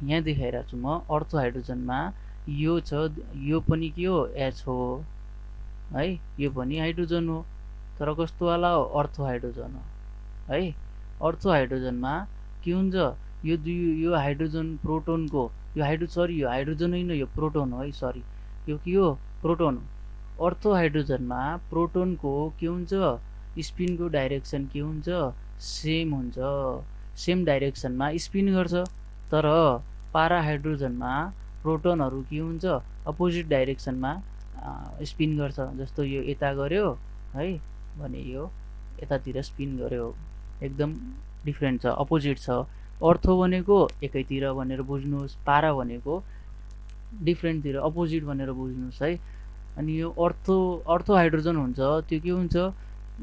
यहाँ देखाइरा छु म अर्थ हाइड्रोजनमा यो छ यो पनि के हो एच हो है यो पनि हाइड्रोजन हो तर कस्तो वाला हो अर्थ हाइड्रोजन हो है अर्थ हाइड्रोजनमा के हुन्छ यो हाइड्रोजन प्रोटोनको यो हाइड्रोजन हैन यो प्रोटोन हो है सरी यो के हो प्रोटोन अर्थ हाइड्रोजनमा प्रोटोनको के हुन्छ स्पिनको डाइरेक्सन के हुन्छ सेम हुन्छ सेम डाइरेक्सनमा स्पिन गर्छ तर पारा हाइड्रोजनमा प्रोटोनहरु के हुन्छ अपोजिट डाइरेक्सनमा स्पिन गर्छ जस्तो यो यता गर्यो है भने यो यतातिर स्पिन गर्यो एकदम डिफरेन्ट छ अपोजिट छ अर्थो भनेको एकैतिर भनेर बुझ्नुस् पारा भनेको डिफरेन्ट तिर अपोजिट भनेर बुझ्नुस् है अनि यो अर्थो हाइड्रोजन हुन्छ त्यो के हुन्छ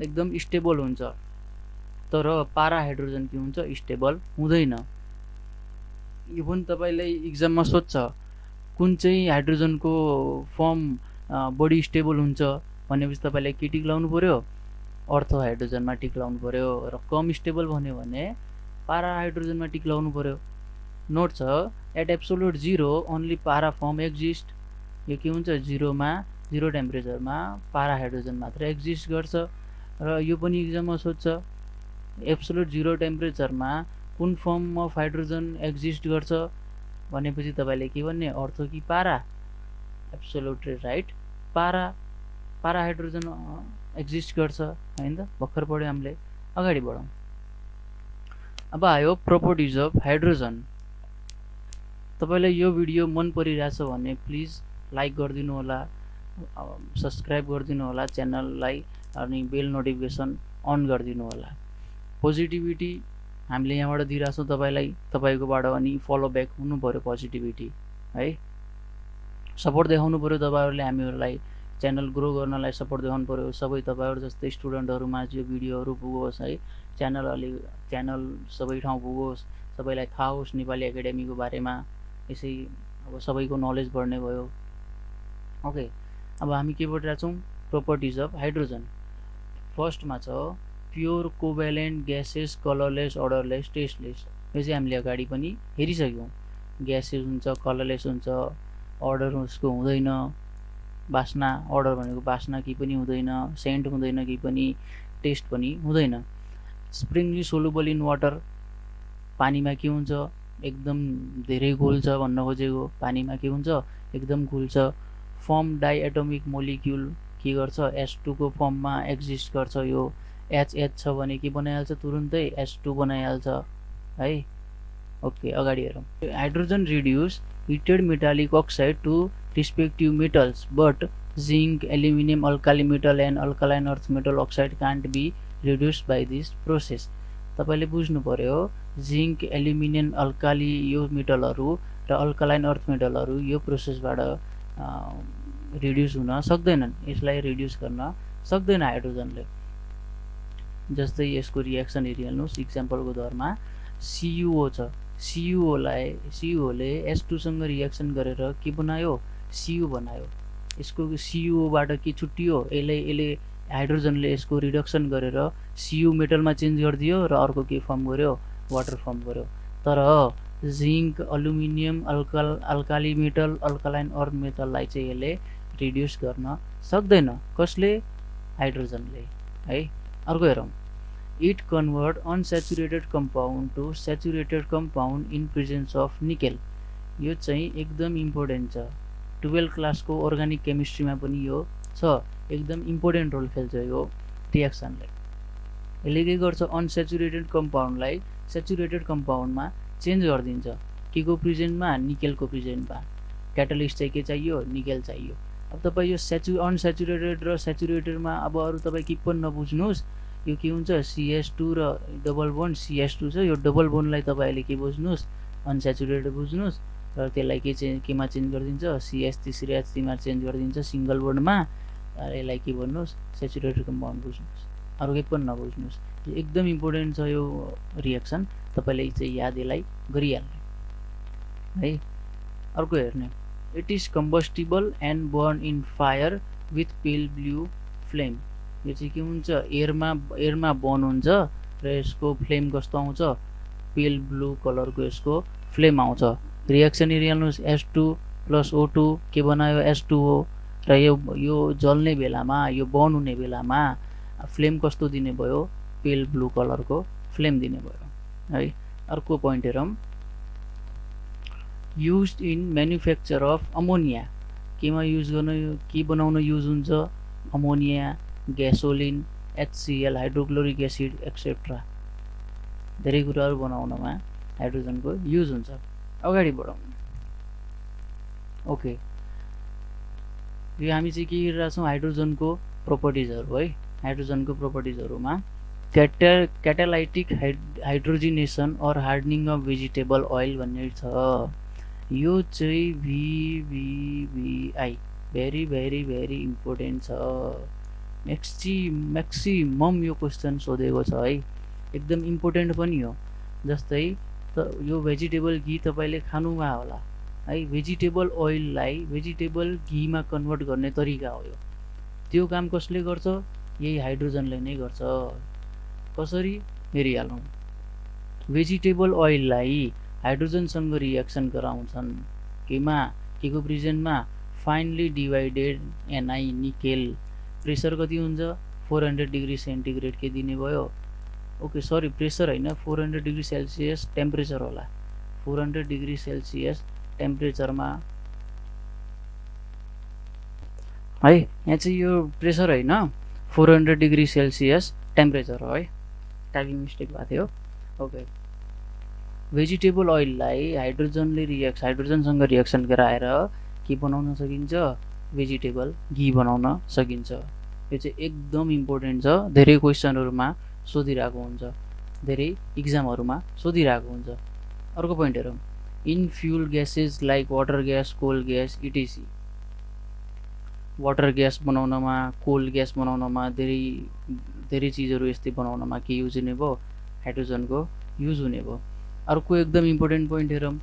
एकदम स्टेबल हुन्छ तर पारा हाइड्रोजन के हुन्छ स्टेबल हुँदैन यो पनि तपाईलाई एक्जाममा सोध्छ कुन चाहिँ हाइड्रोजनको फर्म बडी स्टेबल हुन्छ भनेपछि तपाईलाई के टिक लाउनु पर्यो अर्थ हाइड्रोजनमा टिक लाउनु पर्यो र कम स्टेबल भन्यो भने पारा हाइड्रोजनमा टिक लाउनु पर्यो नोट छ एट एब्सोल्युट 0 ओन्ली पारा फर्म एक्जिस्ट यो के हुन्छ 0 टेम्परेचरमा पारा हाइड्रोजन मात्र एक्जिस्ट गर्छ र यो पनि एक्जाममा सोध्छ एब्सोल्युट 0 टेम्परेचरमा कुन फर्म अफ हाइड्रोजन एक्जिस्ट गर्छ भनेपछि तपाईले के भन्ने अर्थ कि पारा एब्सोल्युटली राइट पारा हाइड्रोजन एक्जिस्ट गर्छ हैन त भर्खर पढ्यो हामीले अगाडि बढौं अब आयो प्रोपर्टिज अफ हाइड्रोजन तपाईलाई यो भिडियो मन परिरहेछ भने प्लिज लाइक गर्दिनु होला सब्स्क्राइब गर्दिनु होला च्यानललाई अनि बेल नोटिफिकेसन अन गर्दिनु होला पोजिटिभिटी हामीले यहाँबाट दिइराछौं तपाईलाई तपाईकोबाट अनि फलो ब्याक हुनु पर्यो पोजिटिभिटी है सपोर्ट देखाउनु पर्यो तपाईहरुले हामीहरुलाई च्यानल ग्रो गर्नलाई सपोर्ट देखाउनु पर्यो सबै तपाईहरु जस्तै स्टुडेन्टहरुमा यो भिडियोहरु पुगोस् है च्यानल सबै ठाउँ पुगोस् सबैलाई थाहा होस् नेपाली एकाडेमीको बारेमा यसै अब सबैको नलेज बढ्ने भयो ओके अब हामी के पढिरहेछौं प्रोपर्टिज अफ हाइड्रोजन फर्स्टमा छ pure covalent gases colourless अर्डरलेस tasteless यो चाहिँ हामीले अगाडि पनि हेरिसक्यौं ग्यासेस हुन्छ कलरलेस हुन्छ अर्डर उसको हुँदैन वासना अर्डर भनेको वासना के पनि हुँदैन सेन्ट हुँदैन के पनि टेस्ट पनि हुँदैन स्प्रिङली सोलुबल इन वाटर पानीमा के हुन्छ एकदम धेरै घुल्छ भन्न खोजेको पानीमा के हुन्छ एकदम घुल्छ फर्म डाइएटोमिक मोलिक्युल के गर्छ H2 को फर्ममा एक्जिस्ट गर्छ यो HH छ भने के बनाइहाल्छ तुरुन्तै H2 बनाइहाल्छ है ओके अगाडि हेरौं hydrogen reduce heated metallic oxide to respective metals but zinc aluminum alkali metal and alkaline earth metal oxide can't be reduced by this process तपाईले बुझ्नु पर्यो जिंक एल्युमिनियम अल्काली यो मेटलहरु र अल्कालाइन अर्थ मेटलहरु यो प्रोसेसबाट रिड्युस हुन सक्दैनन् यसलाई रिड्युस गर्न सक्दैन हाइड्रोजनले जस्तै यसको रिएक्सन हेरिहाल्नुस् एक्जाम्पलको दरमा CuO छ CuO ले H2 सँग रिएक्सन गरेर के बनायो Cu बनायो यसको CuO बाट के छुट्टियो यसले हाइड्रोजनले यसको रिडक्सन गरेर Cu मेटलमा चेन्ज गर्दियो र अर्को के फर्म गर्यो वाटर फर्म गर्यो तर zinc aluminium alkali metal alkaline earth मेटललाई चाहिँ यसले रिड्युस गर्न सक्दैन कसले हाइड्रोजनले है। अर्को हेरौँ, it convert unsaturated compound to saturated compound in presence of nickel. यो चाहिँ एकदम इम्पोर्टेन्ट छ, 12 क्लासको अर्गानिक केमिस्ट्रीमा पनि यो छ, एकदम इम्पोर्टेन्ट रोल खेल्छ यो रिएक्सनले। यसले के गर्छ, अनस्याचुरेटेड कम्पाउन्डलाई स्याचुरेटेड कम्पाउन्डमा चेन्ज गरिदिन्छ, के को प्रेजेन्टमा, निकेलको प्रेजेन्टमा। क्याटालिस्ट चाहिँ के चाहियो, निकेल चाहियो। अब तपाईँ यो अनस्याचुरेटेड र स्याचुरेटेडमा अब अरू तपाईँ के पनि नबुझ्नुहोस्, यो के हुन्छ, CH2 र डबल बोन्ड CH2 छ, यो डबल बोन्डलाई तपाईँले के बुझ्नुहोस्, अनस्याचुरेटेड बुझ्नुहोस् र त्यसलाई केमा चेन्ज गरिदिन्छ, CH3 मा चेन्ज गरिदिन्छ सिङ्गल बोन्डमा। यसलाई के भन्नुहोस्, स्याचुरेटेड कम्पाउन्ड बुझ्नुहोस्, अरू केही पनि नबुझ्नुहोस्। एकदम इम्पोर्टेन्ट छ यो रिएक्सन, तपाईँले चाहिँ याद यसलाई गरिहाल्ने है। अर्को हेर्ने, it is combustible and burn in fire with pale blue flame. यो चाहिँ के हुन्छ, एयरमा बर्न हुन्छ र यसको फ्लेम कस्तो आउँछ, पेल ब्लू कलरको यसको फ्लेम आउँछ। रिएक्सन हेरिहाल्नुहोस्, H2 + O2 के बनायो, H2O, र यो जल्ने बेलामा, यो बर्न हुने बेलामा फ्लेम कस्तो दिने भयो, पेल ब्लू कलरको फ्लेम दिने भयो है। अर्को पोइन्ट हेरौँ, used in manufacture of ammonia. केमा युज गर्न, के बनाउन युज हुन्छ, ammonia, gasoline, HCl, hydrochloric acid etcetera, धेरै कुराहरू बनाउनमा हाइड्रोजनको युज हुन्छ। अगाडि बढौँ। ओके, यो हामी चाहिँ के हेरिरहेको छौँ, हाइड्रोजनको प्रोपर्टिजहरू है। हाइड्रोजनको प्रोपर्टिजहरूमा catalytic hydrogenation or hardening of vegetable oil भन्ने छ। यो चाहिँ VVVI very very very important छ। म्याक्सिमम यो क्वेसन सोधेको छ है, एकदम इम्पोर्टेन्ट पनि हो। जस्तै यो भेजिटेबल घी तपाईँले खानुभयो होला है, भेजिटेबल ओइललाई भेजिटेबल घीमा कन्भर्ट गर्ने तरिका हो यो। त्यो काम कसले गर्छ, यही हाइड्रोजनले नै गर्छ। कसरी हेरिहालौँ, भेजिटेबल ओइललाई हाइड्रोजनसँग रिएक्सन गराउँछन्, केमा, के को प्रेजेन्टमा, finally divided Ni nickel. Pressure कति हुन्छ, 400 डिग्री सेन्टिग्रेड के दिने भयो, ओके सरी प्रेसर होइन, 400 डिग्री सेल्सियस टेम्परेचर होला, 400 डिग्री सेल्सियस टेम्परेचरमा है। यहाँ चाहिँ यो प्रेसर होइन, 400 डिग्री सेल्सियस टेम्परेचर हो है, टाइपिङ मिस्टेक भएको थियो। ओके, भेजिटेबल ओइललाई हाइड्रोजनसँग रिएक्सन गराएर के बनाउन सकिन्छ, भेजिटेबल घी बनाउन सकिन्छ। यो चाहिँ एकदम इम्पोर्टेन्ट छ, धेरै क्वेसनहरूमा सोधिरहेको हुन्छ, धेरै इक्जामहरूमा सोधिरहेको हुन्छ। अर्को पोइन्ट हेरौँ, in fuel gases like water gas, coal gas etc. Water gas बनाउनमा, कोल ग्यास बनाउनमा, धेरै चिजहरू यस्तै बनाउनमा के युज हुने भयो, हाइड्रोजनको युज हुने भयो। अर्को एकदम इम्पोर्टेन्ट पोइन्ट हेरौँ,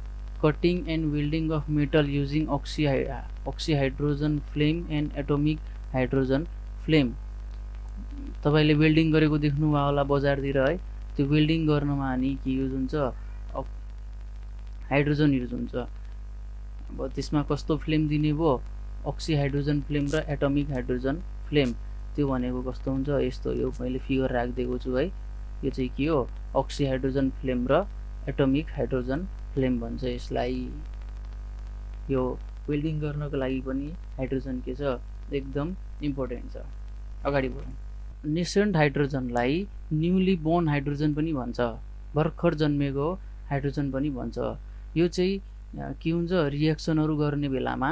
cutting and welding of metal using oxy hydrogen flame and atomic hydrogen flame. तपाईँले वेल्डिङ गरेको देख्नुभयो होला बजारतिर है, त्यो वेल्डिङ गर्नमा अनि के युज हुन्छ, हाइड्रोजन युज हुन्छ। अब त्यसमा कस्तो फ्लेम दिने भयो, ऑक्सी हाइड्रोजन फ्लेम र एटोमिक हाइड्रोजन फ्लेम। त्यो भनेको कस्तो हुन्छ, यस्तो, यो मैले फिगर राखिदिएको छु है, यो चाहिँ के हो, ऑक्सी हाइड्रोजन फ्लेम र एटोमिक हाइड्रोजन फ्लेम भन्छ यसलाई। यो वेल्डिङ गर्नको लागि पनि हाइड्रोजन के छ, एकदम इम्पोर्टेन्ट छ। अगाडि बढौँ, नेसेन्ट हाइड्रोजनलाई न्युली बोर्न हाइड्रोजन पनि भन्छ, भर्खर जन्मेको हाइड्रोजन पनि भन्छ। यो चाहिँ के हुन्छ, रिएक्सनहरू गर्ने बेलामा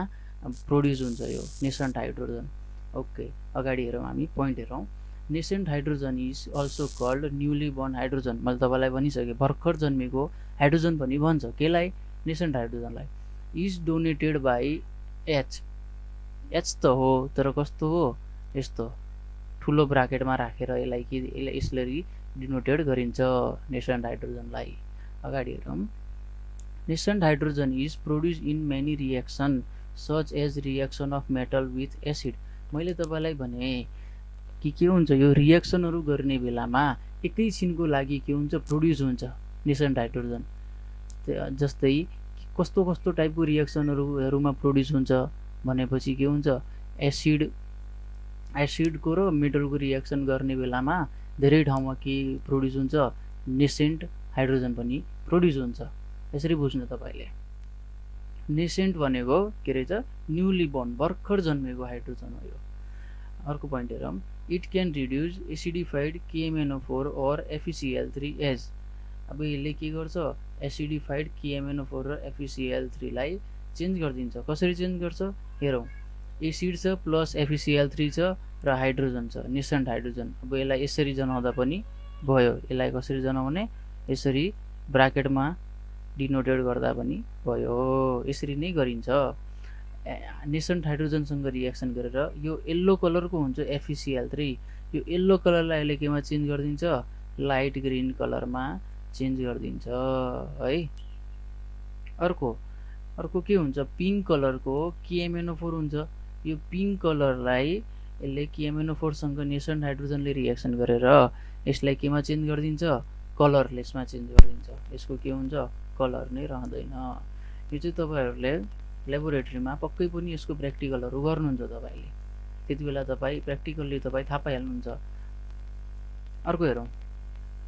प्रोड्युस हुन्छ यो नेसेन्ट हाइड्रोजन। ओके, अगाडि हेरौँ, हामी पोइन्ट हेरौँ, nascent hydrogen is also called newly born hydrogen. मैले तपाईँलाई भनिसकेँ, भर्खर जन्मेको हाइड्रोजन पनि भन्छ, केलाई, नेसेन्ट हाइड्रोजनलाई। इज डोनेटेड बाई एच त हो, तर कस्तो हो, यस्तो ठुलो ब्राकेटमा राखेर यसरी डिनोटेड गरिन्छ नेसेन्ट हाइड्रोजनलाई। अगाडि हेरौँ, nascent hydrogen is produce in many reaction such as reaction of metal with acid. मैले तपाईँलाई भने कि के हुन्छ, यो रिएक्सनहरू गर्ने बेलामा एकैछिनको लागि के हुन्छ, प्रोड्युस हुन्छ नेसेन्ट हाइड्रोजन। जस्तै कस्तो कस्तो टाइपको रिएक्सनहरूमा प्रोड्युस हुन्छ भनेपछि के हुन्छ, एसिडको र मेटलको रिएक्सन गर्ने बेलामा धेरै ठाउँमा के प्रोड्युस हुन्छ, नेसेन्ट हाइड्रोजन पनि प्रोड्युस हुन्छ। यसरी बुझ्नु तपाईले। नेसेन्ट भनेको के रहेछ, न्यूली बोर्न भर्खर जन्मेको हाइड्रोजन हो यो। अर्को पोइन्ट हेरौँ, it can reduce acidified KMnO4 और FeCl3 एज। अब यसले के गर्छ, एसिडिफाइड KMnO4 र FeCl3 लाई चेन्ज गरिदिन्छ। कसरी चेन्ज गर्छ हेरौँ, एसिड छ प्लस FeCl3 छ र हाइड्रोजन छ, नेसेन्ट हाइड्रोजन। अब यसलाई यसरी जनाउँदा पनि भयो। यसलाई कसरी जनाउने, यसरी ब्राकेटमा डिनोटेड गर्दा पनि भयो। यसरी नै गरिन्छ। नेसेन्ट हाइड्रोजनसँग रिएक्सन गरेर यो येल्लो कलरको हुन्छ FeCl3, यो येल्लो कलरलाई अहिले केमा चेन्ज गरिदिन्छ, लाइट ग्रीन कलरमा चेन्ज गरिदिन्छ है। अर्को के हुन्छ, पिङ्क कलरको KMnO4 हुन्छ। यो पिङ्क कलरलाई यसले KMnO4 सँग नेसेन्ट हाइड्रोजनले रिएक्सन गरेर यसलाई केमा चेन्ज गरिदिन्छ, कलरलेसमा चेन्ज गरिदिन्छ। यसको के हुन्छ, कलर नै रहँदैन। यो चाहिँ तपाईहरुले ल्याबोरेटरीमा पक्कै पनि यसको प्र्याक्टिकलहरु गर्नुहुन्छ तपाईले। त्यति बेला तपाई प्र्याक्टिकली तपाई थाहा पाइहाल्नुहुन्छ। अर्को हेरौं,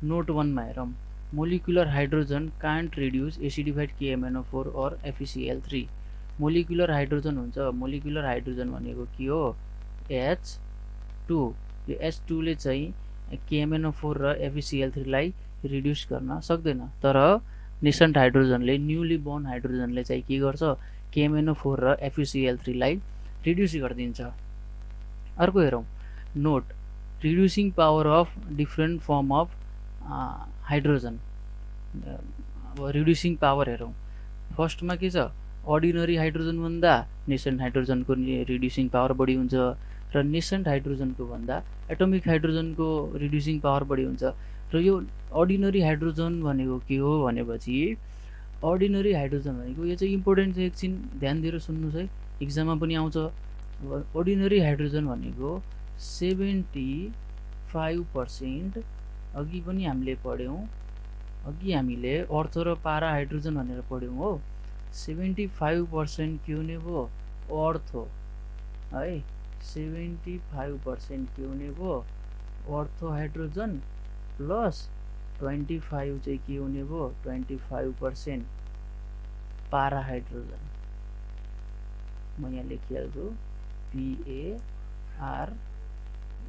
नोट 1 मा हेरौं, molecular hydrogen can't reduce acidified KMnO4 और FeCl3। मोलिकुलर हाइड्रोजन हुन्छ, मोलिकुलर हाइड्रोजन भनेको के हो, H2। यो H2 ले चाहिँ KMnO4 र FeCl3 लाई रिड्युस गर्न सक्दैन, तर नेसेन्ट हाइड्रोजनले, न्यूली बोर्न हाइड्रोजनले चाहिँ के गर्छ, KMnO4 र FeCl3 लाई रिड्युस गरिदिन्छ। अर्को हेरौं, note, reducing power of different form of hydrogen. अब रिड्युसिङ पावर हेरौं, फर्स्टमा के छ, अर्डिनरी हाइड्रोजन भन्दा नेसेन्ट हाइड्रोजनको रिड्युसिङ पावर बढी हुन्छ र नेसेन्ट हाइड्रोजनको भन्दा एटोमिक हाइड्रोजनको रिड्युसिङ पावर बढी हुन्छ। र यो अर्डिनरी हाइड्रोजन भनेको के हो भनेपछि, अर्डिनरी हाइड्रोजन भनेको यो चाहिँ इम्पोर्टेन्ट छ, एकछिन ध्यान दिएर सुन्नुस् है, एक्जाममा पनि आउँछ। अर्डिनरी हाइड्रोजन भनेको 75%, अघि पनि हामीले पढ्यौं, अघि हामीले अर्थ र पारा हाइड्रोजन भनेर पढ्यौं हो। 75% के हुने भयो, अर्थ है, 75% के हुने भयो, अर्थ हाइड्रोजन प्लस 25 चाहिँ के हुने भयो, 25% पारा हाइड्रोजन। म यहाँ लेखिहाल्छु PARA,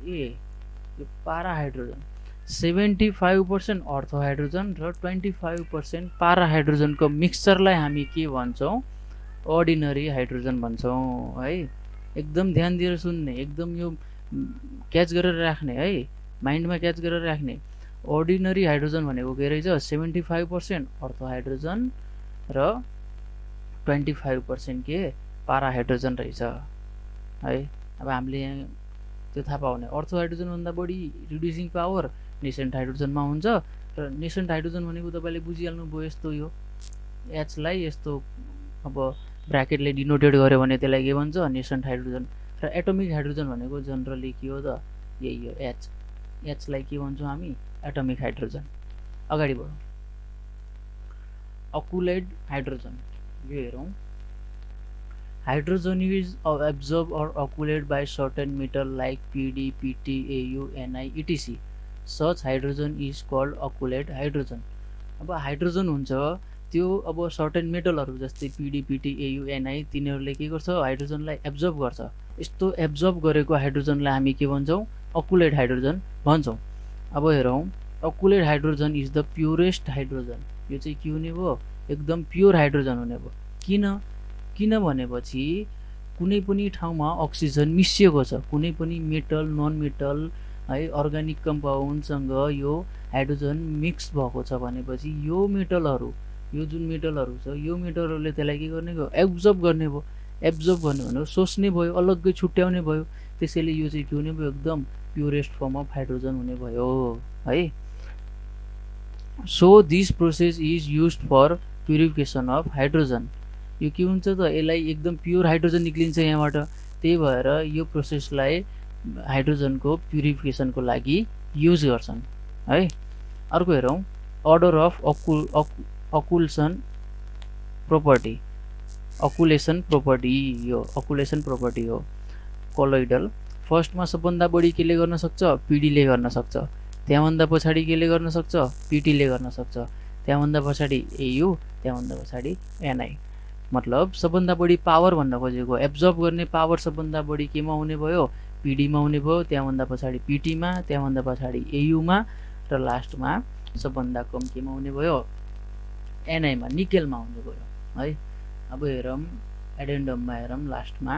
यो पारा हाइड्रोजन। 75% अर्थ हाइड्रोजन र 25% पारा हाइड्रोजनको मिक्सचरलाई हामी के भन्छौं, अर्डिनरी हाइड्रोजन भन्छौं है। एकदम ध्यान दिएर सुन्ने, एकदम यो क्याच गरेर राख्ने है, माइन्डमा क्याच गरेर राख्ने। अर्डिनरी हाइड्रोजन भनेको के रहेछ, 75% अर्थ हाइड्रोजन र 25% के पारा हाइड्रोजन रहेछ है। अब हामीले यहाँ त्यो थाहा पाउने, अर्थ हाइड्रोजन भन्दा बढी रिड्युसिङ पावर नेसेन्ट हाइड्रोजनमा हुन्छ र नेसेन्ट हाइड्रोजन भनेको तपाईले बुझिहाल्नु भयो, यस्तो यो H लाई यस्तो अब ब्राकेटले डिनोटेड गर्यो भने त्यसलाई के भन्छ, नेसेन्ट हाइड्रोजन। र एटोमिक हाइड्रोजन भनेको जनरली के हो त, यही हो H लाई के भन्छौं हामी, एटोमिक हाइड्रोजन। अगाडि बढौं, अकुलेट हाइड्रोजन। यो हेरौं, hydrogen is absorbed or occluded by certain metal like PD, PT, Au, Ni, etc. Such hydrogen is called occluded hydrogen. अब हाइड्रोजन हुन्छ त्यो अब सर्टेन मेटलहरु जस्तै PD, PT, Au, Ni तिनीहरुले के गर्छ, हाइड्रोजनलाई एब्जर्ब गर्छ। यस्तो एब्जर्ब गरेको हाइड्रोजनलाई हामी के भन्छौं, अकुलेट हाइड्रोजन भन्छौं। अब हेरौं, occluded hydrogen is the purest hydrogen. यो चाहिँ के हुने भयो, एकदम प्योर हाइड्रोजन हुने भयो। किन भनेपछि कुनै पनि ठाउँमा अक्सिजन मिसिएको छ, कुनै पनि मेटल, नन मेटल है, अर्गानिक कम्पाउन्डसँग यो हाइड्रोजन मिक्स भएको छ भनेपछि यो मेटलहरु, यो जुन मेटलहरु छ, यो मेटलहरुले त्यसलाई के गर्ने भयो, एब्जर्ब गर्ने भयो। एब्जर्ब गर्ने भनेको सोच्ने भयो, अलग्गै छुट्याउने भयो। त्यसैले यो चाहिँ के हुने भयो, एकदम प्योरेस्ट फर्म अफ हाइड्रोजन हुने भयो है। So this process is used for purification of hydrogen. यो के हुन्छ त, यसलाई एकदम प्योर हाइड्रोजन निक्लिन्छ यहाँबाट, त्यही भएर यो प्रोसेसलाई हाइड्रोजनको प्युरिफिकेसनको लागि युज गर्छन् है। अर्को हेरौं, अर्डर अफ अकुलेसन प्रोपर्टी। अकुलेसन प्रोपर्टी, यो अकुलेसन प्रोपर्टी हो। कोलोइडल फर्स्टमा सबभन्दा बढी केले गर्न सक्छ, पिडीले गर्न सक्छ। त्यहाँभन्दा पछाडि केले गर्न सक्छ, पिटीले गर्न सक्छ। त्यहाँभन्दा पछाडि एयु, त्यहाँभन्दा पछाडि एनआई। मतलब सबभन्दा बढी पावर भन्न खोजेको, एब्जर्ब गर्ने पावर सबभन्दा बढी केमा हुने भयो, पिडीमा हुने भयो। त्यहाँभन्दा पछाडि पिटीमा, त्यहाँभन्दा पछाडि एयुमा, र लास्टमा सबभन्दा कम केमा हुने भयो, एनआईमा, निकेलमा हुने भयो है। अब हेरौँ एडेन्डममा, हेरौँ लास्टमा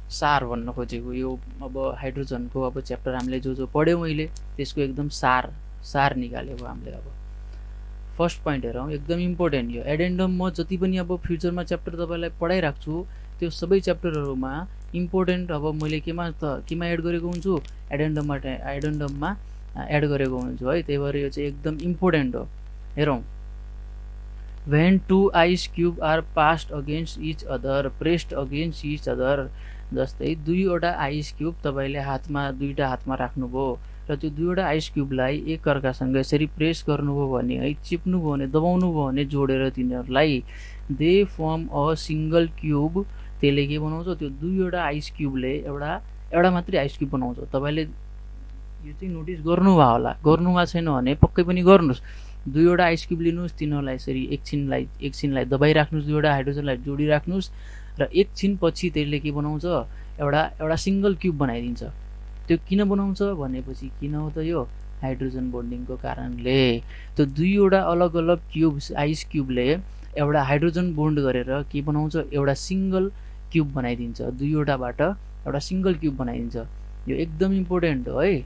सार भन्न खोजेको। यो अब हाइड्रोजनको अब च्याप्टर हामीले जो पढ्यौँ मैले त्यसको एकदम सार निकालेको हामीले। अब फर्स्ट पोइन्ट हेरौँ, एकदम इम्पोर्टेन्ट यो एडेन्डम। म जति पनि अब फ्युचरमा च्याप्टर तपाईँलाई पढाइराख्छु त्यो सबै च्याप्टरहरूमा इम्पोर्टेन्ट अब मैले केमा एड गरेको हुन्छु, एडेन्डममा एड गरेको हुन्छु है। त्यही भएर यो चाहिँ एकदम इम्पोर्टेन्ट हो। हेरौँ, when two ice cube are passed against each other, pressed against each other, जस्तै दुईवटा आइस क्युब तपाईँले दुईटा हातमा राख्नुभयो र त्यो दुईवटा आइस क्युबलाई एकअर्कासँग यसरी प्रेस गर्नुभयो भने है, चिप्नुभयो भने, दबाउनुभयो भने, जोडेर तिनीहरूलाई they form a single cube. त्यसले के बनाउँछ, त्यो दुईवटा आइस क्युबले एउटा मात्रै आइस क्युब बनाउँछ। तपाईँले यो चाहिँ नोटिस गर्नुभयो होला, गर्नुभएको छैन भने पक्कै पनि गर्नुहोस्। दुईवटा आइस क्युब लिनुहोस्, तिनीहरूलाई यसरी एकछिनलाई दबाइराख्नुहोस्, दुईवटा हाइड्रोजनलाई जोडिराख्नुहोस् र एकछिन पछि त्यसले के बनाउँछ, एउटा सिङ्गल क्युब बनाइदिन्छ। त्यो किन बनाउँछ भनेपछि किन हो त, यो हाइड्रोजन बोन्डिङको कारणले। त्यो दुईवटा अलग अलग आइस क्युबले एउटा हाइड्रोजन बोन्ड गरेर के बनाउँछ, एउटा सिङ्गल क्युब बनाइदिन्छ। दुईवटाबाट एउटा सिङ्गल क्युब बनाइदिन्छ। यो एकदम इम्पोर्टेन्ट हो है,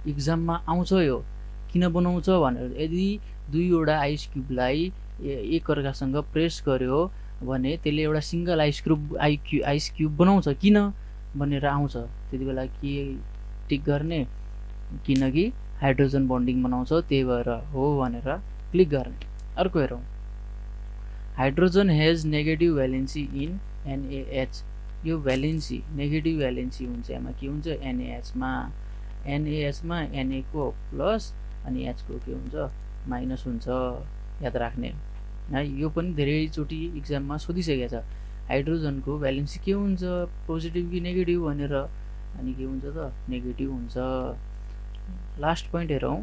इक्जाममा आउँछ यो। किन बनाउँछ भनेर, यदि दुईवटा आइस क्युबलाई एकअर्कासँग प्रेस गर्यो भने त्यसले एउटा सिङ्गल आइस क्युब बनाउँछ। किन भनेर आउँछ, त्यति बेला के टिक गर्ने, किनकि हाइड्रोजन बन्डिङ बनाउँछ त्यही भएर हो भनेर क्लिक गर्ने। अर्को हेरौँ, hydrogen has negative valency in NAH. यो भ्यालेन्सी नेगेटिभ भ्यालेन्सी हुन्छ यसमा, के हुन्छ, एनएएचमा एनए को प्लस अनि एच को के हुन्छ, माइनस हुन्छ। याद राख्ने है, यो पनि धेरैचोटि इक्जाममा सोधिसकेको छ। हाइड्रोजनको भ्यालेन्सी के हुन्छ, पोजिटिभ कि नेगेटिभ भनेर, अनि के हुन्छ त, नेगेटिभ हुन्छ। लास्ट पोइन्ट हेरौँ,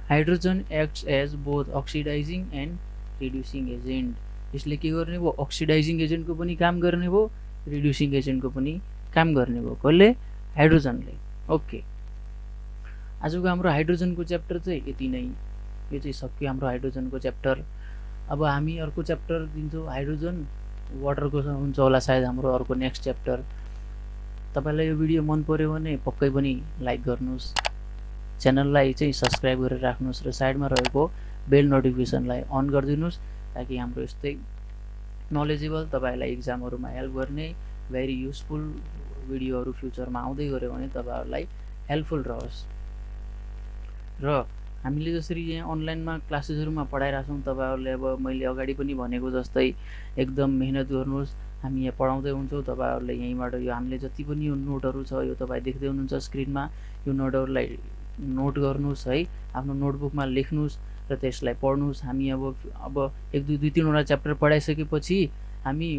hydrogen acts as both oxidising and reducing agent. यसले के गर्ने भयो, अक्सिडाइजिङ एजेन्टको पनि काम गर्ने भयो, रिड्युसिङ एजेन्टको पनि काम गर्ने भयो। कसले, हाइड्रोजनले। ओके, आजको हाम्रो हाइड्रोजनको च्याप्टर चाहिँ यति नै। यो चाहिँ सक्यो हाम्रो हाइड्रोजनको च्याप्टर। अब हामी अर्को च्याप्टर दिन्छौँ, हाइड्रोजन वाटरको हुन्छ होला सायद हाम्रो अर्को नेक्स्ट च्याप्टर। तपाईँलाई यो भिडियो मन पर्यो भने पक्कै पनि लाइक गर्नुहोस्, च्यानललाई चाहिँ सब्सक्राइब गरेर राख्नुहोस् र साइडमा रहेको बेल नोटिफिकेसनलाई अन गरिदिनुहोस्, ताकि हाम्रो यस्तै नलेजेबल तपाईँलाई इक्जामहरूमा हेल्प गर्ने भेरी युजफुल भिडियोहरू फ्युचरमा आउँदै गऱ्यो भने तपाईँहरूलाई हेल्पफुल रहोस्। र हामीले जसरी यहाँ अनलाइनमा क्लासेसहरूमा पढाइरहेछौँ, तपाईँहरूले अब मैले अगाडि पनि भनेको जस्तै एकदम मेहनत गर्नुहोस्। हामी यहाँ पढाउँदै हुन्छौँ, तपाईँहरूले यहीँबाट यो हामीले जति पनि यो नोटहरू छ यो तपाईँ देख्दै हुनुहुन्छ स्क्रिनमा, यो नोटहरूलाई नोट गर्नुहोस् है, आफ्नो नोटबुकमा लेख्नुहोस् र त्यसलाई पढ्नुहोस्। हामी अब एक दुई तिनवटा च्याप्टर पढाइसकेपछि हामी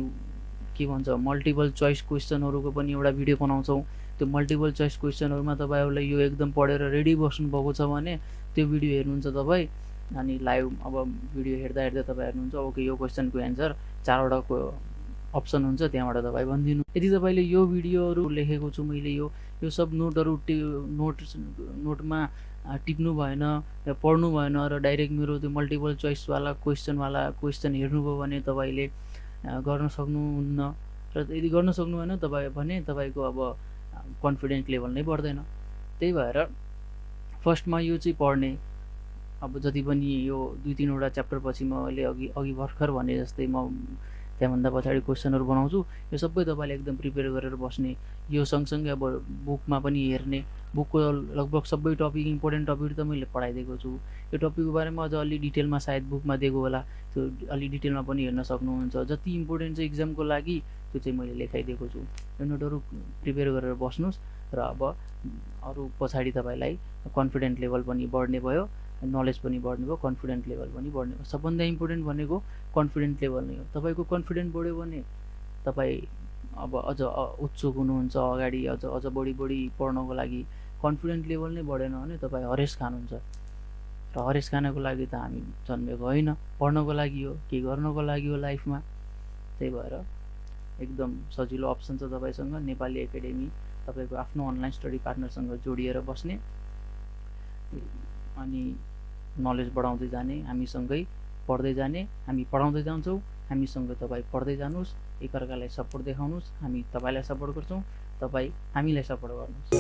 के भन्छ मल्टिपल चोइस क्वेसनहरूको पनि एउटा भिडियो बनाउँछौँ। त्यो मल्टिपल चोइस क्वेसनहरूमा तपाईँहरूलाई यो एकदम पढेर रेडी बस्नुभएको छ भने त्यो भिडियो हेर्नुहुन्छ तपाईँ, अनि लाइभ अब भिडियो हेर्दा तपाईँ हेर्नुहुन्छ, ओके यो क्वेसनको एन्सर 4वटाको अप्सन हुन्छ, त्यहाँबाट तपाईँ भनिदिनु। यदि तपाईँले यो भिडियोहरू लेखेको छु मैले, यो सब नोटहरू नोटमा टिप्नु भएन, पढ्नु भएन र डाइरेक्ट मेरो त्यो मल्टिपल चोइसवाला क्वेसन हेर्नुभयो भने तपाईँले गर्न सक्नुहुन्न। र यदि गर्न सक्नु भएन भने तपाईँको अब कन्फिडेन्स लेभल नै बढ्दैन। त्यही भएर फर्स्टमा यो चाहिँ पढ्ने। अब जति पनि यो 2-3वटा च्याप्टर पछि मैले अघि भर्खर भने जस्तै म त्यहाँभन्दा पछाडि क्वेसनहरू बनाउँछु, यो सबै तपाईँले एकदम प्रिपेयर गरेर बस्ने। यो सँगसँगै अब बुकमा पनि हेर्ने, बुकको लगभग सबै टपिक इम्पोर्टेन्ट टपिक त मैले पढाइदिएको छु। यो टपिकको बारेमा अझ अलि डिटेलमा सायद बुकमा दिएको होला, त्यो अलि डिटेलमा पनि हेर्न सक्नुहुन्छ। जति इम्पोर्टेन्ट छ इक्जामको लागि त्यो चाहिँ मैले लेखाइदिएको छु। यो नोटहरू प्रिपेयर गरेर बस्नुहोस् र अब अरू पछाडि तपाईँलाई कन्फिडेन्ट लेभल पनि बढ्ने भयो, नलेज पनि बढ्ने भयो, कन्फिडेन्ट लेभल पनि बढ्ने भयो। सबभन्दा इम्पोर्टेन्ट भनेको कन्फिडेन्ट लेभल नै हो। तपाईँको कन्फिडेन्ट बढ्यो भने तपाईँ अब अझ उत्सुक हुनुहुन्छ अगाडि अझ बढी पढ्नको लागि कन्फिडेन्ट लेभल नै बढेन भने तपाईँ हरेस खानुहुन्छ। र हरेस खानको लागि त हामी जन्मेको होइन, पढ्नको लागि हो, के गर्नको लागि हो लाइफमा। त्यही भएर एकदम सजिलो अप्सन छ तपाईँसँग नेपाली एकाडेमी, तपाईँको आफ्नो अनलाइन स्टडी पार्टनरसँग जोडिएर बस्ने अनि नलेज बढाउँदै जाने, हामीसँगै पढ्दै जाने, हामी पढाउँदै जान्छौँ, हामीसँग तपाईँ पढ्दै जानुहोस्, एकअर्कालाई सपोर्ट देखाउनुहोस्, हामी तपाईँलाई सपोर्ट गर्छौँ, तपाईँ हामीलाई सपोर्ट गर्नुहोस्।